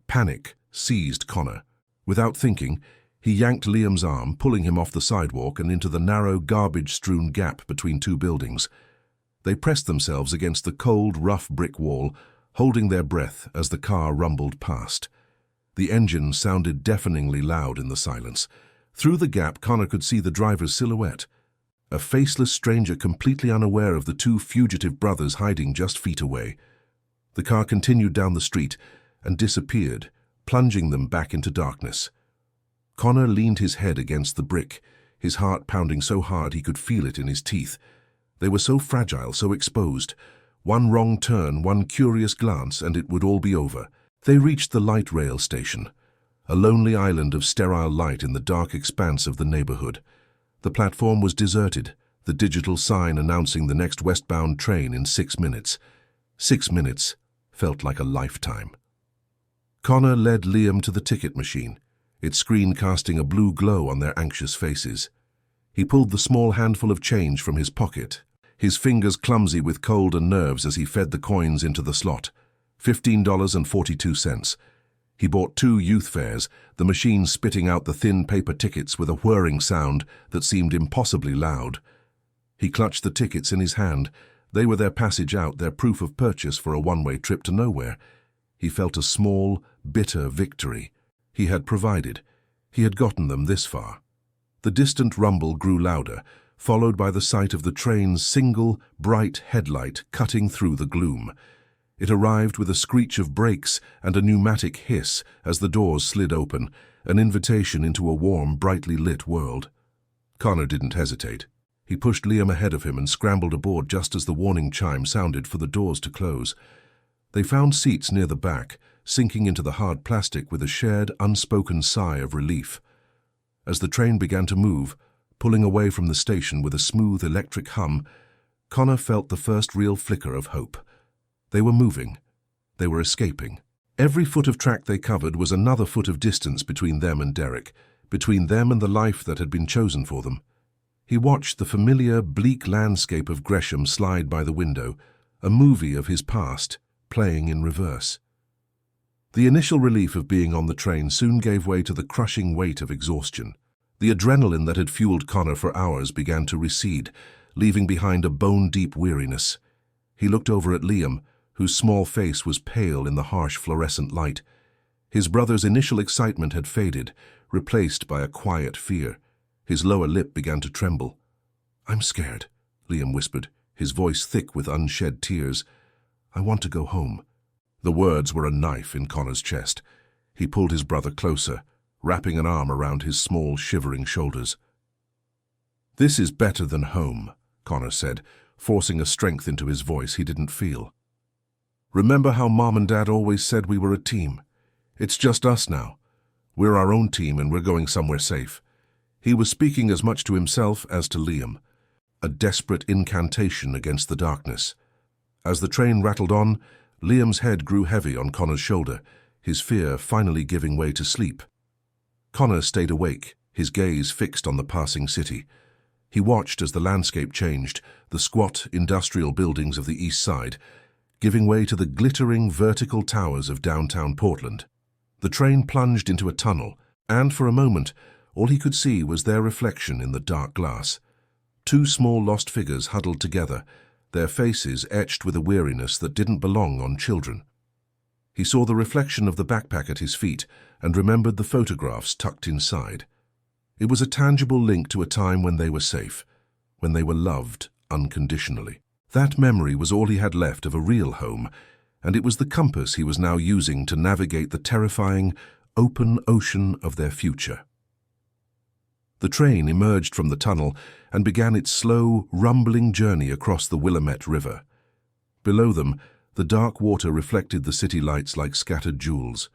Panic seized Connor. Without thinking, he yanked Liam's arm, pulling him off the sidewalk and into the narrow, garbage-strewn gap between 2 buildings. They pressed themselves against the cold, rough brick wall, holding their breath as the car rumbled past. The engine sounded deafeningly loud in the silence. Through the gap, Connor could see the driver's silhouette, a faceless stranger completely unaware of the two fugitive brothers hiding just feet away. The car continued down the street and disappeared, plunging them back into darkness. Connor leaned his head against the brick, his heart pounding so hard he could feel it in his teeth. They were so fragile, so exposed. One wrong turn, one curious glance, and it would all be over. They reached the light rail station, a lonely island of sterile light in the dark expanse of the neighborhood. The platform was deserted, the digital sign announcing the next westbound train in 6 minutes. 6 minutes felt like a lifetime. Connor led Liam to the ticket machine, its screen casting a blue glow on their anxious faces. He pulled the small handful of change from his pocket, his fingers clumsy with cold and nerves as he fed the coins into the slot. $15.42. He bought 2 youth fares, the machine spitting out the thin paper tickets with a whirring sound that seemed impossibly loud. He clutched the tickets in his hand. They were their passage out, their proof of purchase for a one-way trip to nowhere. He felt a small, bitter victory. He had provided. He had gotten them this far. The distant rumble grew louder, followed by the sight of the train's single, bright headlight cutting through the gloom. It arrived with a screech of brakes and a pneumatic hiss as the doors slid open, an invitation into a warm, brightly lit world. Connor didn't hesitate. He pushed Liam ahead of him and scrambled aboard just as the warning chime sounded for the doors to close. They found seats near the back, sinking into the hard plastic with a shared, unspoken sigh of relief. As the train began to move, pulling away from the station with a smooth electric hum, Connor felt the first real flicker of hope. They were moving. They were escaping. Every foot of track they covered was another foot of distance between them and Derek, between them and the life that had been chosen for them. He watched the familiar, bleak landscape of Gresham slide by the window, a movie of his past, playing in reverse. The initial relief of being on the train soon gave way to the crushing weight of exhaustion. The adrenaline that had fueled Connor for hours began to recede, leaving behind a bone-deep weariness. He looked over at Liam, whose small face was pale in the harsh fluorescent light. His brother's initial excitement had faded, replaced by a quiet fear. His lower lip began to tremble. "I'm scared," Liam whispered, his voice thick with unshed tears. "I want to go home." The words were a knife in Connor's chest. He pulled his brother closer, wrapping an arm around his small, shivering shoulders. "This is better than home," Connor said, forcing a strength into his voice he didn't feel. "Remember how Mom and Dad always said we were a team? It's just us now. We're our own team and we're going somewhere safe." He was speaking as much to himself as to Liam, a desperate incantation against the darkness. As the train rattled on, Liam's head grew heavy on Connor's shoulder, his fear finally giving way to sleep. Connor stayed awake, his gaze fixed on the passing city. He watched as the landscape changed, the squat industrial buildings of the east side, giving way to the glittering vertical towers of downtown Portland. The train plunged into a tunnel, and for a moment, all he could see was their reflection in the dark glass. 2 small lost figures huddled together, their faces etched with a weariness that didn't belong on children. He saw the reflection of the backpack at his feet and remembered the photographs tucked inside. It was a tangible link to a time when they were safe, when they were loved unconditionally. That memory was all he had left of a real home, and it was the compass he was now using to navigate the terrifying, open ocean of their future. The train emerged from the tunnel and began its slow, rumbling journey across the Willamette River. Below them, the dark water reflected the city lights like scattered jewels.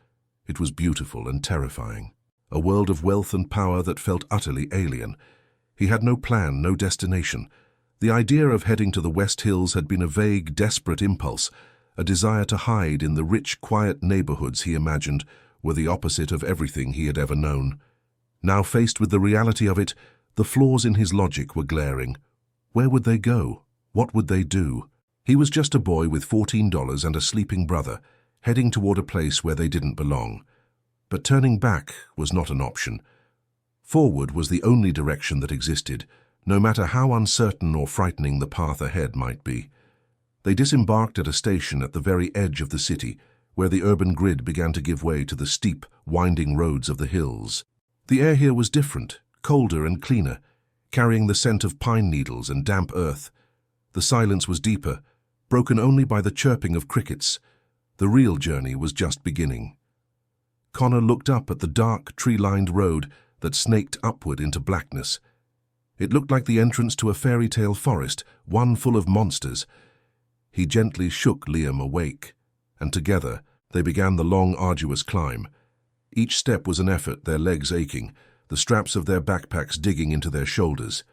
It was beautiful and terrifying, a world of wealth and power that felt utterly alien. He had no plan, no destination. The idea of heading to the West Hills had been a vague, desperate impulse, a desire to hide in the rich, quiet neighborhoods he imagined were the opposite of everything he had ever known. Now faced with the reality of it, the flaws in his logic were glaring. Where would they go? What would they do? He was just a boy with $14 and a sleeping brother, heading toward a place where they didn't belong. But turning back was not an option. Forward was the only direction that existed, no matter how uncertain or frightening the path ahead might be. They disembarked at a station at the very edge of the city, where the urban grid began to give way to the steep, winding roads of the hills. The air here was different, colder and cleaner, carrying the scent of pine needles and damp earth. The silence was deeper, broken only by the chirping of crickets. The real journey was just beginning. Connor looked up at the dark, tree-lined road that snaked upward into blackness. It looked like the entrance to a fairy tale forest, one full of monsters. He gently shook Liam awake, and together they began the long, arduous climb. Each step was an effort, their legs aching, the straps of their backpacks digging into their shoulders.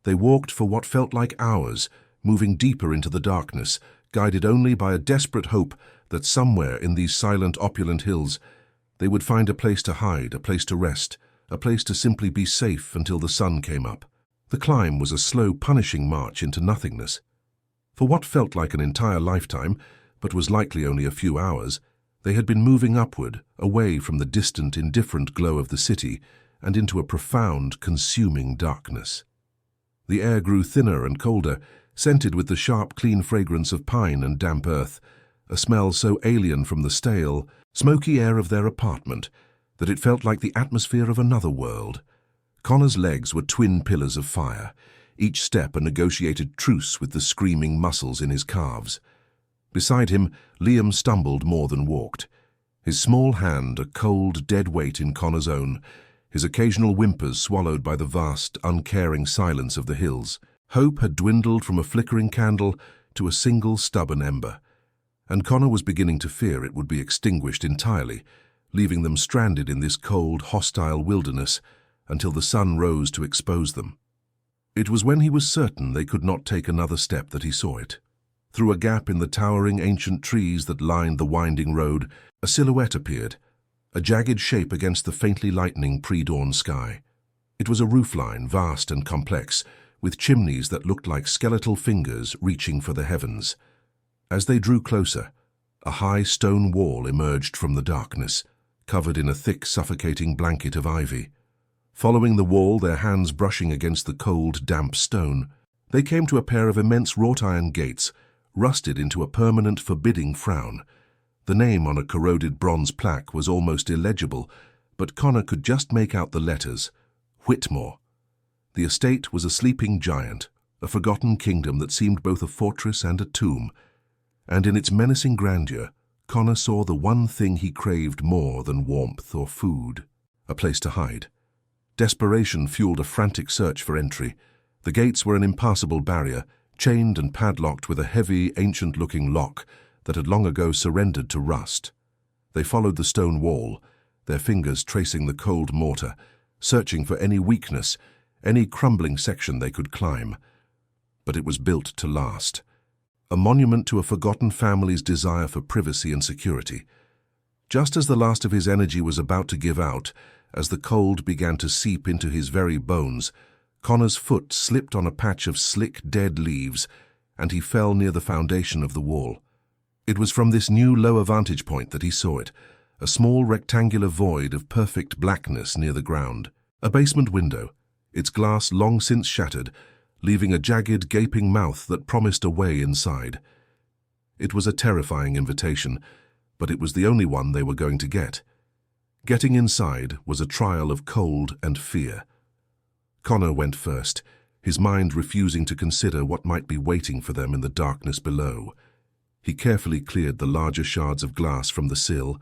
They walked for what felt like hours, moving deeper into the darkness, guided only by a desperate hope that somewhere in these silent, opulent hills they would find a place to hide, a place to rest, a place to simply be safe until the sun came up. The climb was a slow, punishing march into nothingness. For what felt like an entire lifetime, but was likely only a few hours, they had been moving upward, away from the distant, indifferent glow of the city, and into a profound, consuming darkness. The air grew thinner and colder, scented with the sharp, clean fragrance of pine and damp earth, a smell so alien from the stale, smoky air of their apartment that it felt like the atmosphere of another world. Connor's legs were twin pillars of fire, each step a negotiated truce with the screaming muscles in his calves. Beside him, Liam stumbled more than walked, his small hand a cold, dead weight in Connor's own, his occasional whimpers swallowed by the vast, uncaring silence of the hills. Hope had dwindled from a flickering candle to a single stubborn ember, and Connor was beginning to fear it would be extinguished entirely, leaving them stranded in this cold, hostile wilderness until the sun rose to expose them. It was when he was certain they could not take another step that he saw it. Through a gap in the towering ancient trees that lined the winding road, a silhouette appeared, a jagged shape against the faintly lightening pre-dawn sky. It was a roofline, vast and complex, with chimneys that looked like skeletal fingers reaching for the heavens. As they drew closer, a high stone wall emerged from the darkness, covered in a thick, suffocating blanket of ivy. Following the wall, their hands brushing against the cold, damp stone, they came to a pair of immense wrought-iron gates, rusted into a permanent, forbidding frown. The name on a corroded bronze plaque was almost illegible, but Connor could just make out the letters, Whitmore. The estate was a sleeping giant, a forgotten kingdom that seemed both a fortress and a tomb, and in its menacing grandeur, Connor saw the one thing he craved more than warmth or food, a place to hide. Desperation fueled a frantic search for entry. The gates were an impassable barrier, chained and padlocked with a heavy, ancient-looking lock that had long ago surrendered to rust. They followed the stone wall, their fingers tracing the cold mortar, searching for any weakness, any crumbling section they could climb. But it was built to last, a monument to a forgotten family's desire for privacy and security. Just as the last of his energy was about to give out, as the cold began to seep into his very bones, Connor's foot slipped on a patch of slick, dead leaves, and he fell near the foundation of the wall. It was from this new lower vantage point that he saw it, a small rectangular void of perfect blackness near the ground. A basement window, its glass long since shattered, leaving a jagged, gaping mouth that promised a way inside. It was a terrifying invitation, but it was the only one they were going to get. Getting inside was a trial of cold and fear. Connor went first, his mind refusing to consider what might be waiting for them in the darkness below. He carefully cleared the larger shards of glass from the sill,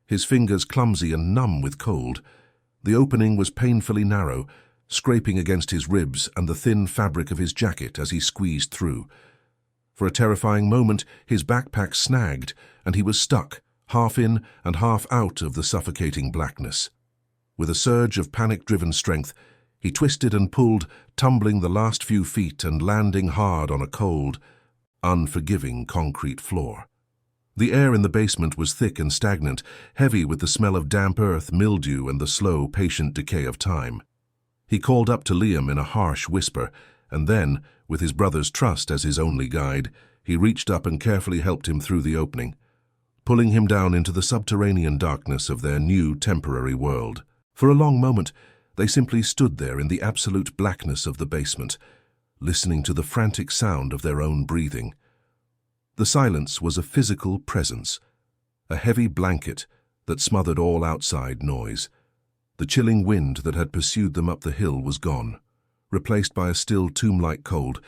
his fingers clumsy and numb with cold. The opening was painfully narrow, scraping against his ribs and the thin fabric of his jacket as he squeezed through. For a terrifying moment, his backpack snagged, and he was stuck, half in and half out of the suffocating blackness. With a surge of panic-driven strength, he twisted and pulled, tumbling the last few feet and landing hard on a cold, unforgiving concrete floor. The air in the basement was thick and stagnant, heavy with the smell of damp earth, mildew, and the slow, patient decay of time. He called up to Liam in a harsh whisper, and then, with his brother's trust as his only guide, he reached up and carefully helped him through the opening, pulling him down into the subterranean darkness of their new temporary world. For a long moment, they simply stood there in the absolute blackness of the basement, listening to the frantic sound of their own breathing. The silence was a physical presence, a heavy blanket that smothered all outside noise. The chilling wind that had pursued them up the hill was gone, replaced by a still tomb-like cold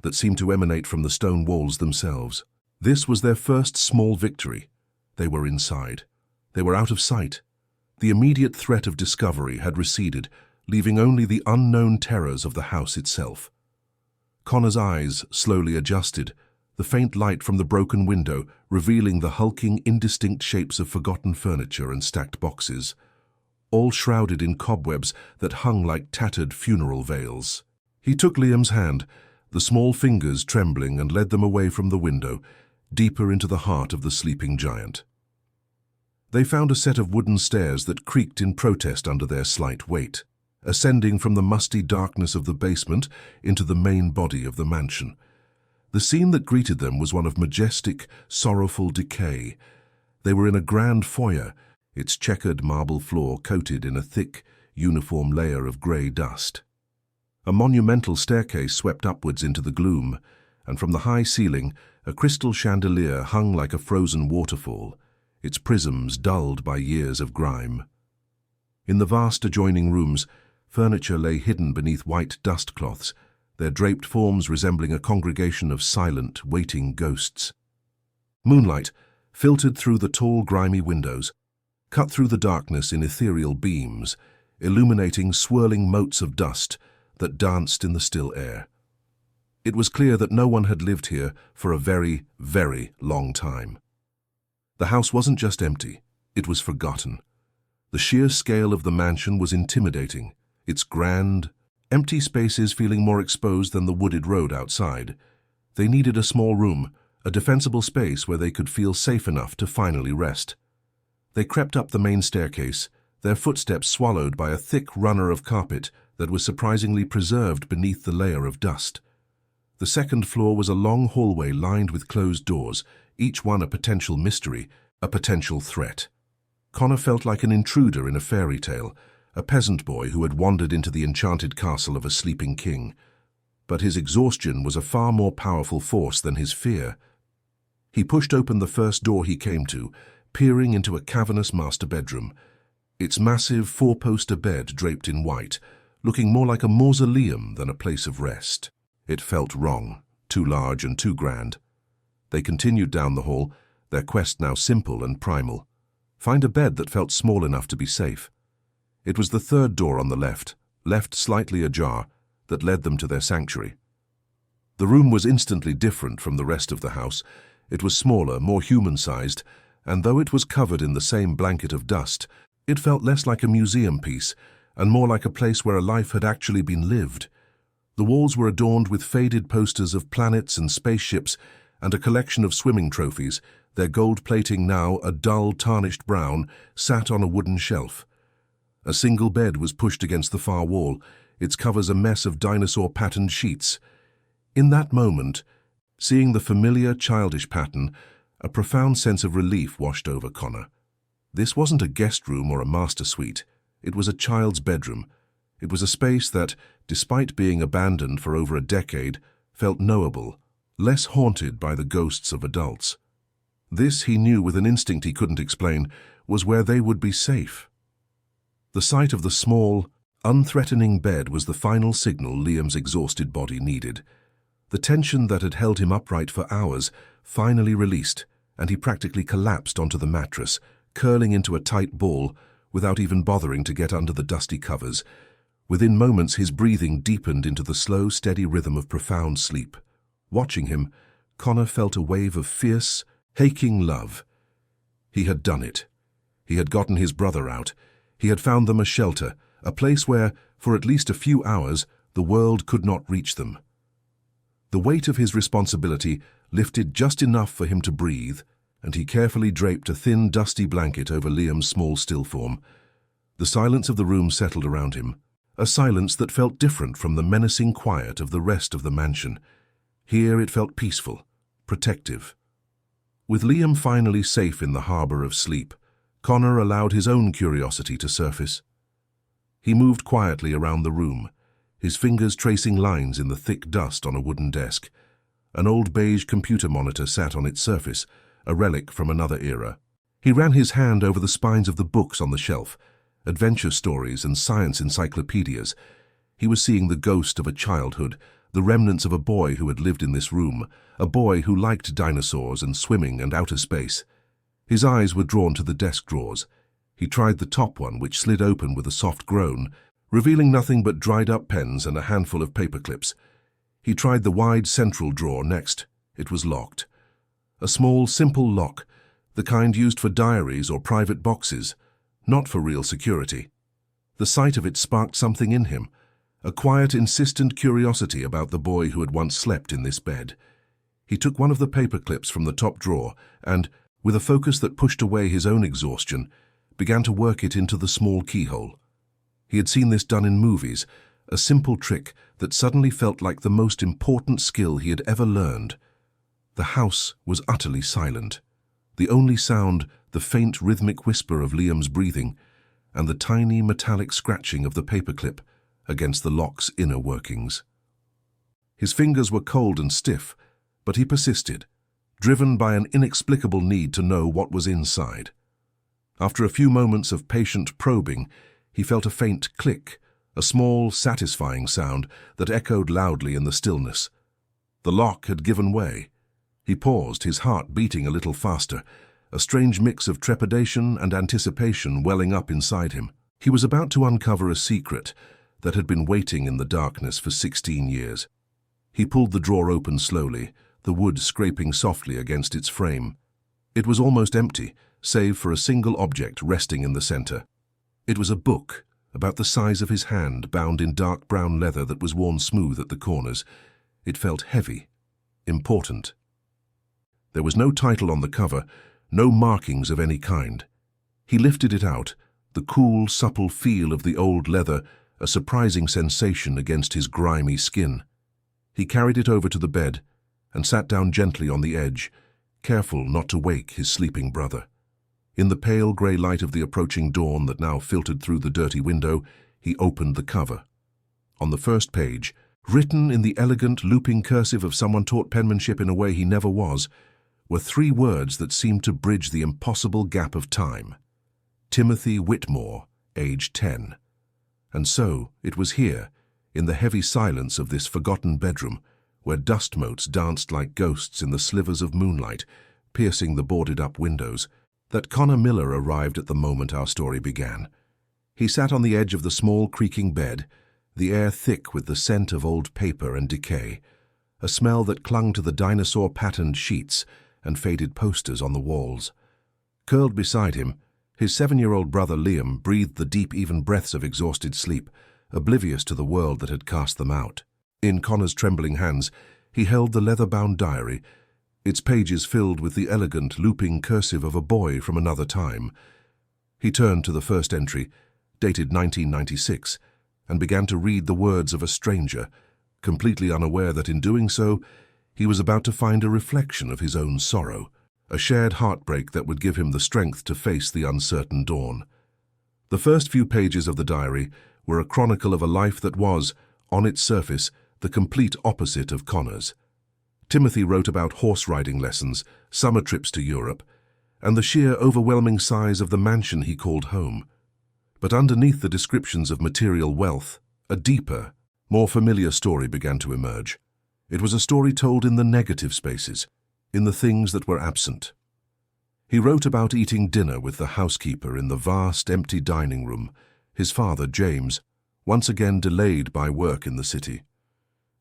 that seemed to emanate from the stone walls themselves. This was their first small victory. They were inside. They were out of sight. The immediate threat of discovery had receded, leaving only the unknown terrors of the house itself. Connor's eyes slowly adjusted, the faint light from the broken window revealing the hulking, indistinct shapes of forgotten furniture and stacked boxes, all shrouded in cobwebs that hung like tattered funeral veils. He took Liam's hand, the small fingers trembling, and led them away from the window, deeper into the heart of the sleeping giant. They found a set of wooden stairs that creaked in protest under their slight weight, ascending from the musty darkness of the basement into the main body of the mansion. The scene that greeted them was one of majestic, sorrowful decay. They were in a grand foyer, its checkered marble floor coated in a thick, uniform layer of grey dust. A monumental staircase swept upwards into the gloom, and from the high ceiling, a crystal chandelier hung like a frozen waterfall, its prisms dulled by years of grime. In the vast adjoining rooms, furniture lay hidden beneath white dust cloths, their draped forms resembling a congregation of silent, waiting ghosts. Moonlight filtered through the tall, grimy windows, cut through the darkness in ethereal beams, illuminating swirling motes of dust that danced in the still air. It was clear that no one had lived here for a very, very long time. The house wasn't just empty, it was forgotten. The sheer scale of the mansion was intimidating, its grand, empty spaces feeling more exposed than the wooded road outside. They needed a small room, a defensible space where they could feel safe enough to finally rest. They crept up the main staircase, their footsteps swallowed by a thick runner of carpet that was surprisingly preserved beneath the layer of dust. The second floor was a long hallway lined with closed doors, each one a potential mystery, a potential threat. Connor felt like an intruder in a fairy tale, a peasant boy who had wandered into the enchanted castle of a sleeping king. But his exhaustion was a far more powerful force than his fear. He pushed open the first door he came to, peering into a cavernous master bedroom, its massive four-poster bed draped in white, looking more like a mausoleum than a place of rest. It felt wrong, too large and too grand. They continued down the hall, their quest now simple and primal. Find a bed that felt small enough to be safe. It was the third door on the left slightly ajar, that led them to their sanctuary. The room was instantly different from the rest of the house. It was smaller, more human-sized, and though it was covered in the same blanket of dust, it felt less like a museum piece and more like a place where a life had actually been lived. The walls were adorned with faded posters of planets and spaceships and a collection of swimming trophies, their gold plating now a dull, tarnished brown, sat on a wooden shelf. A single bed was pushed against the far wall, its covers a mess of dinosaur-patterned sheets. In that moment, seeing the familiar childish pattern, a profound sense of relief washed over Connor. This wasn't a guest room or a master suite. It was a child's bedroom. It was a space that, despite being abandoned for over a decade, felt knowable, less haunted by the ghosts of adults. This, he knew with an instinct he couldn't explain, was where they would be safe. The sight of the small, unthreatening bed was the final signal Liam's exhausted body needed. The tension that had held him upright for hours finally released, and he practically collapsed onto the mattress, curling into a tight ball without even bothering to get under the dusty covers. Within moments, his breathing deepened into the slow, steady rhythm of profound sleep. Watching him, Connor felt a wave of fierce, aching love. He had done it. He had gotten his brother out. He had found them a shelter, a place where, for at least a few hours, the world could not reach them. The weight of his responsibility lifted just enough for him to breathe, and he carefully draped a thin, dusty blanket over Liam's small, still form. The silence of the room settled around him, a silence that felt different from the menacing quiet of the rest of the mansion. Here it felt peaceful, protective. With Liam finally safe in the harbor of sleep, Connor allowed his own curiosity to surface. He moved quietly around the room, his fingers tracing lines in the thick dust on a wooden desk. An old beige computer monitor sat on its surface, a relic from another era. He ran his hand over the spines of the books on the shelf, adventure stories and science encyclopedias. He was seeing the ghost of a childhood, the remnants of a boy who had lived in this room, a boy who liked dinosaurs and swimming and outer space. His eyes were drawn to the desk drawers. He tried the top one, which slid open with a soft groan, revealing nothing but dried-up pens and a handful of paper clips. He tried the wide central drawer next. It was locked. A small, simple lock, the kind used for diaries or private boxes, not for real security. The sight of it sparked something in him, a quiet, insistent curiosity about the boy who had once slept in this bed. He took one of the paper clips from the top drawer and, with a focus that pushed away his own exhaustion, began to work it into the small keyhole. He had seen this done in movies, a simple trick that suddenly felt like the most important skill he had ever learned. The house was utterly silent. The only sound, the faint rhythmic whisper of Liam's breathing, and the tiny metallic scratching of the paperclip against the lock's inner workings. His fingers were cold and stiff, but he persisted, driven by an inexplicable need to know what was inside. After a few moments of patient probing, he felt a faint click, a small, satisfying sound that echoed loudly in the stillness. The lock had given way. He paused, his heart beating a little faster, a strange mix of trepidation and anticipation welling up inside him. He was about to uncover a secret that had been waiting in the darkness for 16 years. He pulled the drawer open slowly, the wood scraping softly against its frame. It was almost empty, save for a single object resting in the center. It was a book, about the size of his hand, bound in dark brown leather that was worn smooth at the corners. It felt heavy, important. There was no title on the cover, no markings of any kind. He lifted it out, the cool, supple feel of the old leather, a surprising sensation against his grimy skin. He carried it over to the bed and sat down gently on the edge, careful not to wake his sleeping brother. In the pale grey light of the approaching dawn that now filtered through the dirty window, he opened the cover. On the first page, written in the elegant, looping cursive of someone taught penmanship in a way he never was, were 3 words that seemed to bridge the impossible gap of time. Timothy Whitmore, age 10. And so, it was here, in the heavy silence of this forgotten bedroom, where dust motes danced like ghosts in the slivers of moonlight, piercing the boarded-up windows, that Connor Miller arrived at the moment our story began. He sat on the edge of the small creaking bed, the air thick with the scent of old paper and decay, a smell that clung to the dinosaur-patterned sheets and faded posters on the walls. Curled beside him, his 7-year-old brother Liam breathed the deep, even breaths of exhausted sleep, oblivious to the world that had cast them out. In Connor's trembling hands, he held the leather-bound diary, its pages filled with the elegant, looping cursive of a boy from another time. He turned to the first entry, dated 1996, and began to read the words of a stranger, completely unaware that in doing so, he was about to find a reflection of his own sorrow, a shared heartbreak that would give him the strength to face the uncertain dawn. The first few pages of the diary were a chronicle of a life that was, on its surface, the complete opposite of Connor's. Timothy wrote about horse riding lessons, summer trips to Europe, and the sheer overwhelming size of the mansion he called home. But underneath the descriptions of material wealth, a deeper, more familiar story began to emerge. It was a story told in the negative spaces, in the things that were absent. He wrote about eating dinner with the housekeeper in the vast, empty dining room, his father, James, once again delayed by work in the city.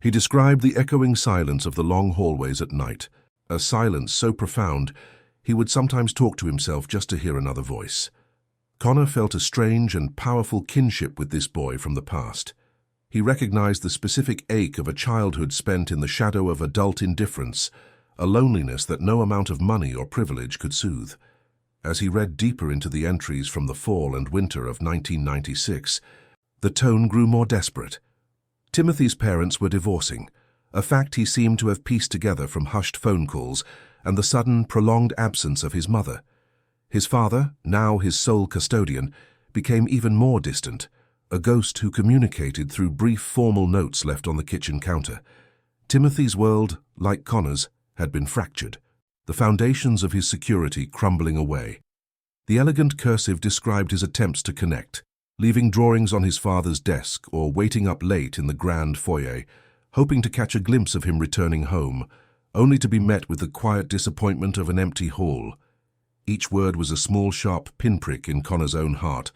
He described the echoing silence of the long hallways at night, a silence so profound he would sometimes talk to himself just to hear another voice. Connor felt a strange and powerful kinship with this boy from the past. He recognized the specific ache of a childhood spent in the shadow of adult indifference, a loneliness that no amount of money or privilege could soothe. As he read deeper into the entries from the fall and winter of 1996, the tone grew more desperate. Timothy's parents were divorcing, a fact he seemed to have pieced together from hushed phone calls and the sudden, prolonged absence of his mother. His father, now his sole custodian, became even more distant, a ghost who communicated through brief formal notes left on the kitchen counter. Timothy's world, like Connor's, had been fractured, the foundations of his security crumbling away. The elegant cursive described his attempts to connect, leaving drawings on his father's desk or waiting up late in the grand foyer, hoping to catch a glimpse of him returning home, only to be met with the quiet disappointment of an empty hall. Each word was a small sharp pinprick in Connor's own heart,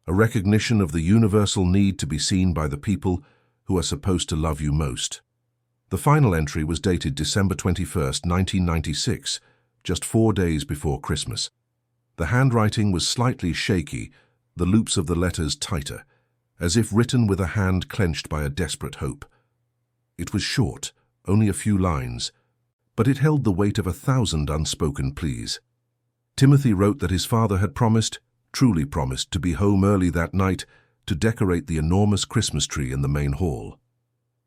a recognition of the universal need to be seen by the people who are supposed to love you most. The final entry was dated December 21st, 1996, just 4 days before Christmas. The handwriting was slightly shaky, the loops of the letters tighter, as if written with a hand clenched by a desperate hope. It was short, only a few lines, but it held the weight of 1,000 unspoken pleas. Timothy wrote that his father had promised, truly promised, to be home early that night to decorate the enormous Christmas tree in the main hall.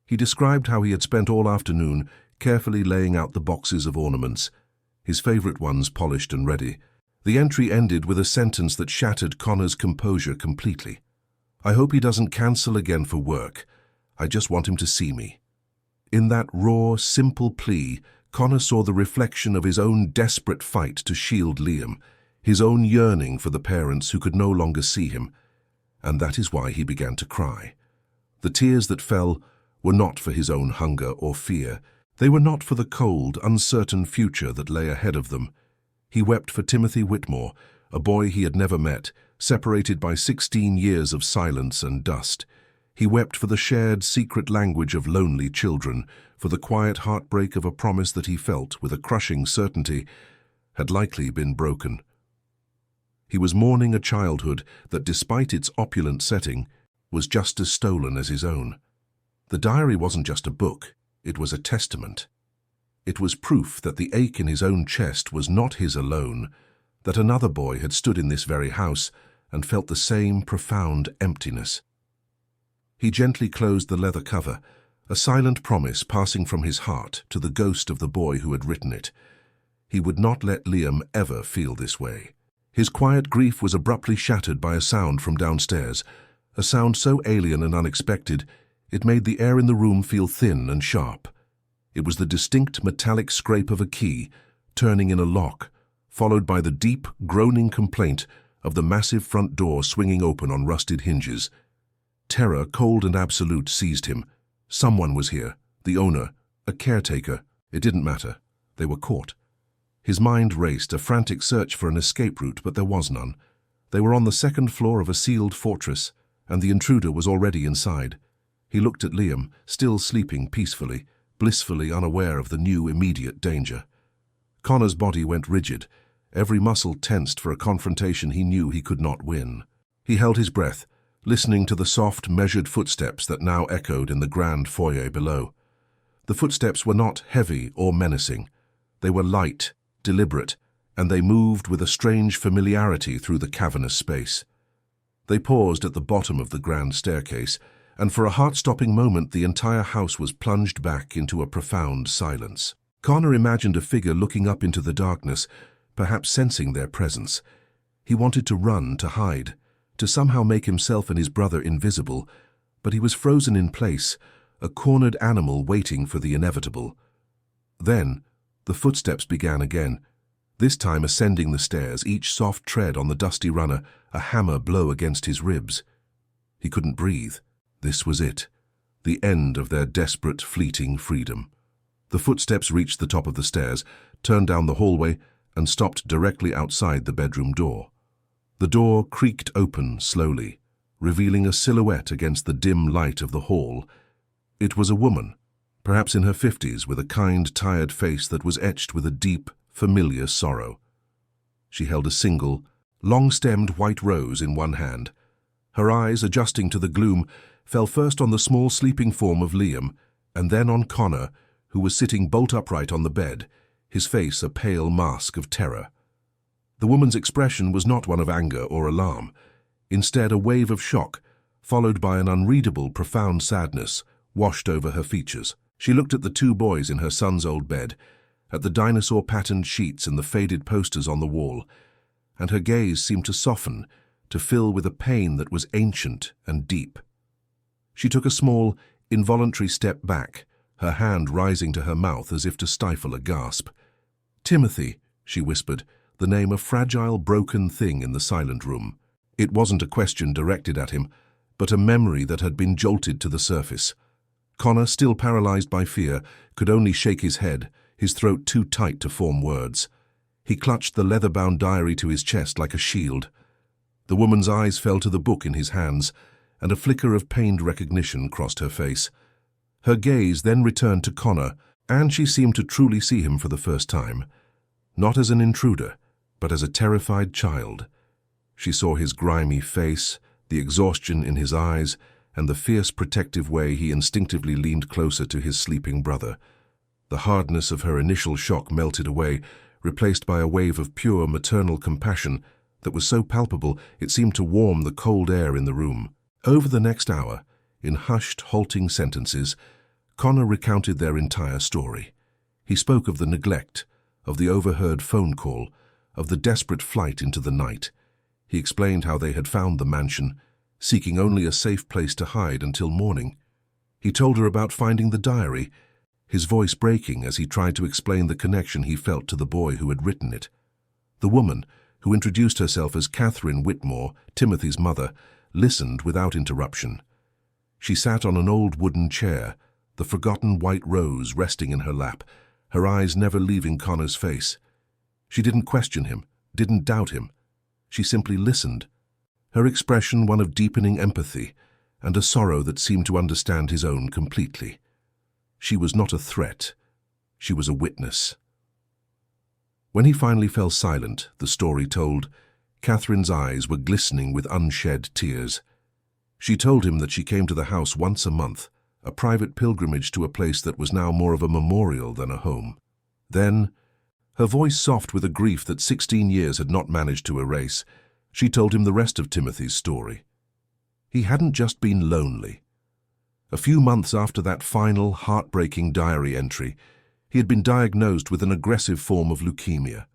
He described how he had spent all afternoon carefully laying out the boxes of ornaments, his favorite ones polished and ready. The entry ended with a sentence that shattered Connor's composure completely. "I hope he doesn't cancel again for work. I just want him to see me." In that raw, simple plea, Connor saw the reflection of his own desperate fight to shield Liam, his own yearning for the parents who could no longer see him, and that is why he began to cry. The tears that fell were not for his own hunger or fear. They were not for the cold, uncertain future that lay ahead of them. He wept for Timothy Whitmore, a boy he had never met, separated by 16 years of silence and dust. He wept for the shared secret language of lonely children, for the quiet heartbreak of a promise that he felt, with a crushing certainty, had likely been broken. He was mourning a childhood that, despite its opulent setting, was just as stolen as his own. The diary wasn't just a book, it was a testament. It was proof that the ache in his own chest was not his alone, that another boy had stood in this very house and felt the same profound emptiness. He gently closed the leather cover, a silent promise passing from his heart to the ghost of the boy who had written it. He would not let Liam ever feel this way. His quiet grief was abruptly shattered by a sound from downstairs, a sound so alien and unexpected it made the air in the room feel thin and sharp. It was the distinct metallic scrape of a key, turning in a lock, followed by the deep, groaning complaint of the massive front door swinging open on rusted hinges. Terror, cold and absolute, seized him. Someone was here, the owner, a caretaker. It didn't matter. They were caught. His mind raced, a frantic search for an escape route, but there was none. They were on the second floor of a sealed fortress, and the intruder was already inside. He looked at Liam, still sleeping peacefully, blissfully unaware of the new immediate danger. Connor's body went rigid, every muscle tensed for a confrontation he knew he could not win. He held his breath, listening to the soft, measured footsteps that now echoed in the grand foyer below. The footsteps were not heavy or menacing. They were light, deliberate, and they moved with a strange familiarity through the cavernous space. They paused at the bottom of the grand staircase, and for a heart-stopping moment the entire house was plunged back into a profound silence. Connor imagined a figure looking up into the darkness, perhaps sensing their presence. He wanted to run, to hide, to somehow make himself and his brother invisible, but he was frozen in place, a cornered animal waiting for the inevitable. Then, the footsteps began again, this time ascending the stairs, each soft tread on the dusty runner, a hammer blow against his ribs. He couldn't breathe. This was it, the end of their desperate, fleeting freedom. The footsteps reached the top of the stairs, turned down the hallway, and stopped directly outside the bedroom door. The door creaked open slowly, revealing a silhouette against the dim light of the hall. It was a woman, perhaps in her 50s, with a kind, tired face that was etched with a deep, familiar sorrow. She held a single, long-stemmed white rose in one hand. Her eyes, adjusting to the gloom, fell first on the small sleeping form of Liam, and then on Connor, who was sitting bolt upright on the bed, his face a pale mask of terror. The woman's expression was not one of anger or alarm. Instead, a wave of shock, followed by an unreadable, profound sadness, washed over her features. She looked at the two boys in her son's old bed, at the dinosaur-patterned sheets and the faded posters on the wall, and her gaze seemed to soften, to fill with a pain that was ancient and deep. She took a small, involuntary step back, her hand rising to her mouth as if to stifle a gasp. "Timothy," she whispered, the name a fragile, broken thing in the silent room. It wasn't a question directed at him, but a memory that had been jolted to the surface. Connor, still paralyzed by fear, could only shake his head, his throat too tight to form words. He clutched the leather-bound diary to his chest like a shield. The woman's eyes fell to the book in his hands, and a flicker of pained recognition crossed her face. Her gaze then returned to Connor, and she seemed to truly see him for the first time. Not as an intruder, but as a terrified child. She saw his grimy face, the exhaustion in his eyes, and the fierce protective way he instinctively leaned closer to his sleeping brother. The hardness of her initial shock melted away, replaced by a wave of pure maternal compassion that was so palpable it seemed to warm the cold air in the room. Over the next hour, in hushed, halting sentences, Connor recounted their entire story. He spoke of the neglect, of the overheard phone call, of the desperate flight into the night. He explained how they had found the mansion, seeking only a safe place to hide until morning. He told her about finding the diary, his voice breaking as he tried to explain the connection he felt to the boy who had written it. The woman, who introduced herself as Catherine Whitmore, Timothy's mother, listened without interruption. She sat on an old wooden chair, the forgotten white rose resting in her lap, her eyes never leaving Connor's face. She didn't question him, didn't doubt him. She simply listened, her expression one of deepening empathy and a sorrow that seemed to understand his own completely. She was not a threat. She was a witness. When he finally fell silent, the story told, Catherine's eyes were glistening with unshed tears. She told him that she came to the house once a month, a private pilgrimage to a place that was now more of a memorial than a home. Then, her voice soft with a grief that 16 years had not managed to erase, she told him the rest of Timothy's story. He hadn't just been lonely. A few months after that final, heartbreaking diary entry, he had been diagnosed with an aggressive form of leukemia.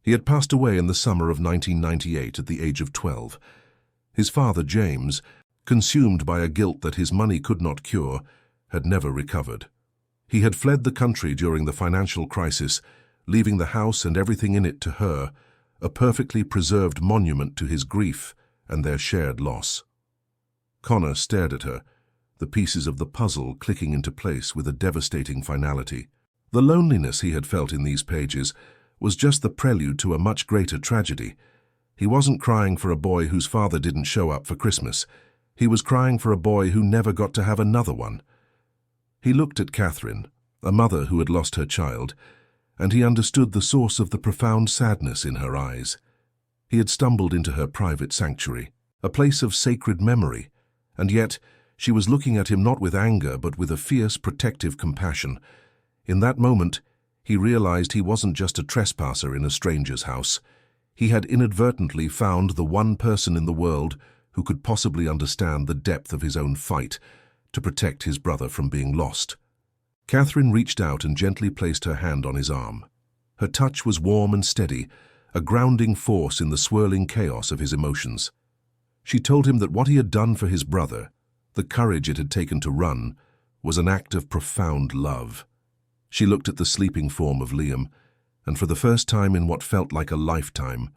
He had passed away in the summer of 1998 at the age of 12. His father, James, consumed by a guilt that his money could not cure, had never recovered. He had fled the country during the financial crisis, leaving the house and everything in it to her, a perfectly preserved monument to his grief and their shared loss. Connor stared at her, the pieces of the puzzle clicking into place with a devastating finality. The loneliness he had felt in these pages was just the prelude to a much greater tragedy. He wasn't crying for a boy whose father didn't show up for Christmas. He was crying for a boy who never got to have another one. He looked at Catherine, a mother who had lost her child, and he understood the source of the profound sadness in her eyes. He had stumbled into her private sanctuary, a place of sacred memory, and yet she was looking at him not with anger but with a fierce, protective compassion. In that moment, he realized he wasn't just a trespasser in a stranger's house. He had inadvertently found the one person in the world who could possibly understand the depth of his own fight to protect his brother from being lost. Catherine reached out and gently placed her hand on his arm. Her touch was warm and steady, a grounding force in the swirling chaos of his emotions. She told him that what he had done for his brother, the courage it had taken to run, was an act of profound love. She looked at the sleeping form of Liam, and for the first time in what felt like a lifetime,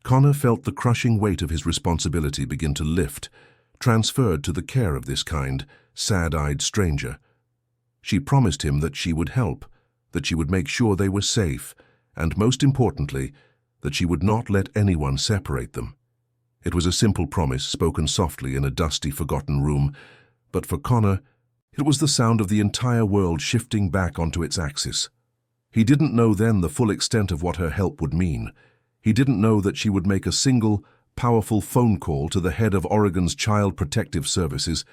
Connor felt the crushing weight of his responsibility begin to lift, transferred to the care of this kind, sad-eyed stranger. She promised him that she would help, that she would make sure they were safe, and most importantly, that she would not let anyone separate them. It was a simple promise spoken softly in a dusty, forgotten room, but for Connor, it was the sound of the entire world shifting back onto its axis. He didn't know then the full extent of what her help would mean. He didn't know that she would make a single, powerful phone call to the head of Oregon's Child Protective Services,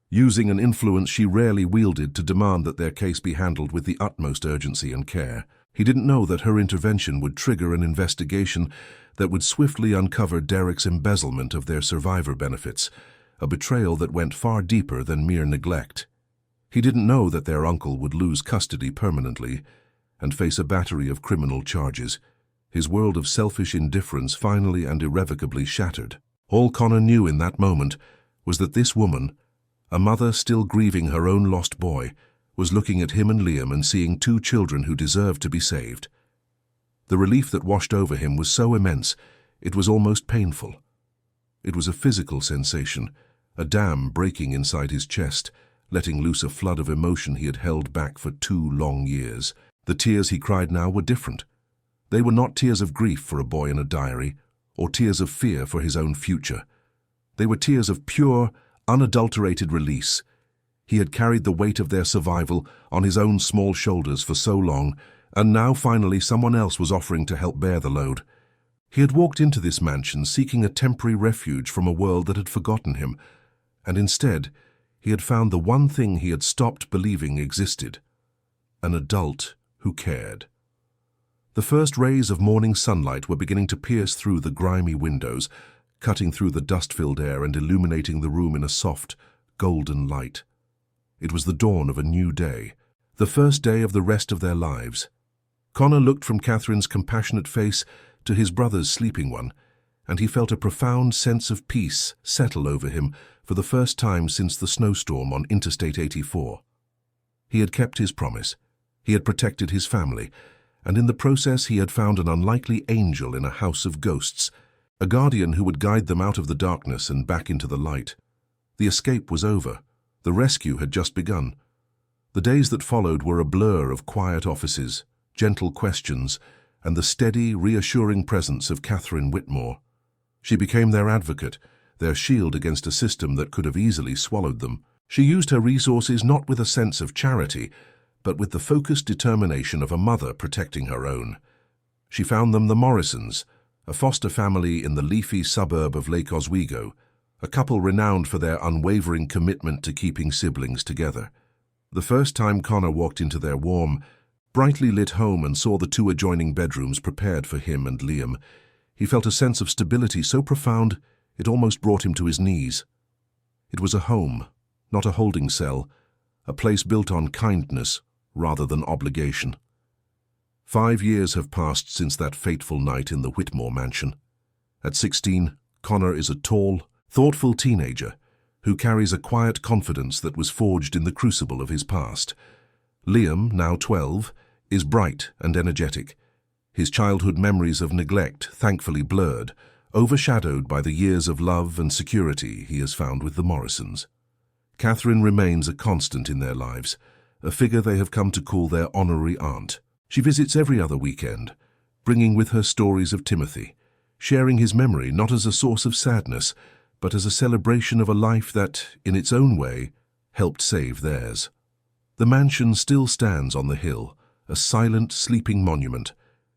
using an influence she rarely wielded to demand that their case be handled with the utmost urgency and care. He didn't know that her intervention would trigger an investigation that would swiftly uncover Derek's embezzlement of their survivor benefits, a betrayal that went far deeper than mere neglect. He didn't know that their uncle would lose custody permanently and face a battery of criminal charges, his world of selfish indifference finally and irrevocably shattered. All Connor knew in that moment was that this woman, a mother still grieving her own lost boy, was looking at him and Liam and seeing two children who deserved to be saved. The relief that washed over him was so immense, it was almost painful. It was a physical sensation, a dam breaking inside his chest, letting loose a flood of emotion he had held back for 2 long years. The tears he cried now were different. They were not tears of grief for a boy in a diary, or tears of fear for his own future. They were tears of pure, unadulterated release. He had carried the weight of their survival on his own small shoulders for so long, and now finally someone else was offering to help bear the load. He had walked into this mansion seeking a temporary refuge from a world that had forgotten him, and instead he had found the one thing he had stopped believing existed: an adult who cared. The first rays of morning sunlight were beginning to pierce through the grimy windows, cutting through the dust-filled air and illuminating the room in a soft, golden light. It was the dawn of a new day, the first day of the rest of their lives. Connor looked from Catherine's compassionate face to his brother's sleeping one, and he felt a profound sense of peace settle over him for the first time since the snowstorm on Interstate 84. He had kept his promise. He had protected his family, and in the process he had found an unlikely angel in a house of ghosts, a guardian who would guide them out of the darkness and back into the light. The escape was over. The rescue had just begun. The days that followed were a blur of quiet offices, gentle questions, and the steady, reassuring presence of Catherine Whitmore. She became their advocate, their shield against a system that could have easily swallowed them. She used her resources not with a sense of charity, but with the focused determination of a mother protecting her own. She found them the Morrisons, a foster family in the leafy suburb of Lake Oswego, a couple renowned for their unwavering commitment to keeping siblings together. The first time Connor walked into their warm, brightly lit home and saw the 2 adjoining bedrooms prepared for him and Liam, he felt a sense of stability so profound it almost brought him to his knees. It was a home, not a holding cell, a place built on kindness rather than obligation. 5 years have passed since that fateful night in the Whitmore mansion. At 16, Connor is a tall, thoughtful teenager who carries a quiet confidence that was forged in the crucible of his past. Liam, now 12, is bright and energetic, his childhood memories of neglect thankfully blurred, overshadowed by the years of love and security he has found with the Morrisons. Catherine remains a constant in their lives, a figure they have come to call their honorary aunt. She visits every other weekend, bringing with her stories of Timothy, sharing his memory not as a source of sadness, but as a celebration of a life that, in its own way, helped save theirs. The mansion still stands on the hill, a silent, sleeping monument,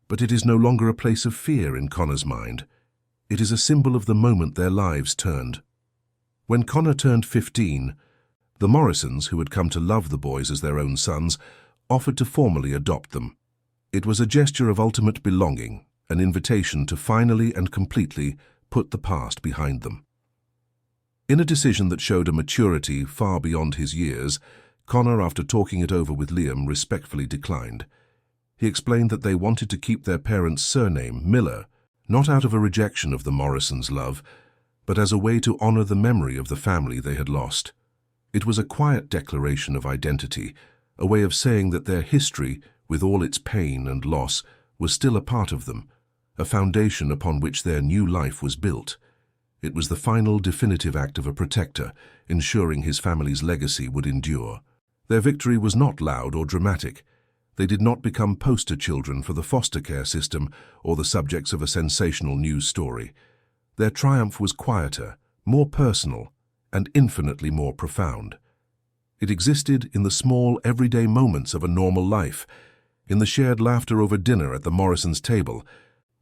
but it is no longer a place of fear in Connor's mind. It is a symbol of the moment their lives turned. When Connor turned 15, the Morrisons, who had come to love the boys as their own sons, offered to formally adopt them. It was a gesture of ultimate belonging, an invitation to finally and completely put the past behind them. In a decision that showed a maturity far beyond his years, Connor, after talking it over with Liam, respectfully declined. He explained that they wanted to keep their parents' surname, Miller, not out of a rejection of the Morrisons' love, but as a way to honor the memory of the family they had lost. It was a quiet declaration of identity, a way of saying that their history, with all its pain and loss, was still a part of them, a foundation upon which their new life was built. It was the final definitive act of a protector, ensuring his family's legacy would endure. Their victory was not loud or dramatic. They did not become poster children for the foster care system or the subjects of a sensational news story. Their triumph was quieter, more personal, and infinitely more profound. It existed in the small, everyday moments of a normal life, in the shared laughter over dinner at the Morrisons' table,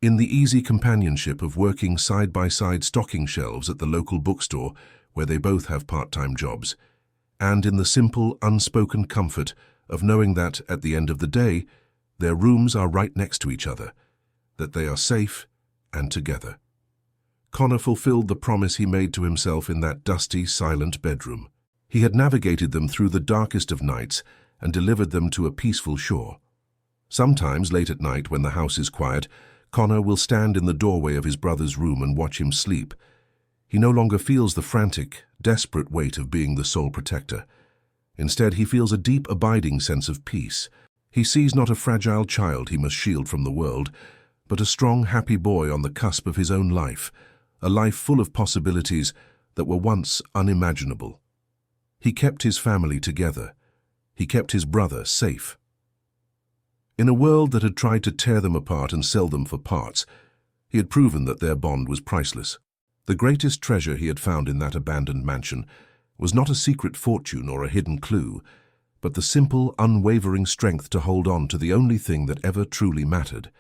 in the easy companionship of working side-by-side stocking shelves at the local bookstore where they both have part-time jobs, and in the simple, unspoken comfort of knowing that, at the end of the day, their rooms are right next to each other, that they are safe and together. Connor fulfilled the promise he made to himself in that dusty, silent bedroom. He had navigated them through the darkest of nights and delivered them to a peaceful shore. Sometimes, late at night, when the house is quiet, Connor will stand in the doorway of his brother's room and watch him sleep. He no longer feels the frantic, desperate weight of being the sole protector. Instead, he feels a deep, abiding sense of peace. He sees not a fragile child he must shield from the world, but a strong, happy boy on the cusp of his own life, a life full of possibilities that were once unimaginable. He kept his family together. He kept his brother safe. In a world that had tried to tear them apart and sell them for parts, he had proven that their bond was priceless. The greatest treasure he had found in that abandoned mansion was not a secret fortune or a hidden clue, but the simple, unwavering strength to hold on to the only thing that ever truly mattered: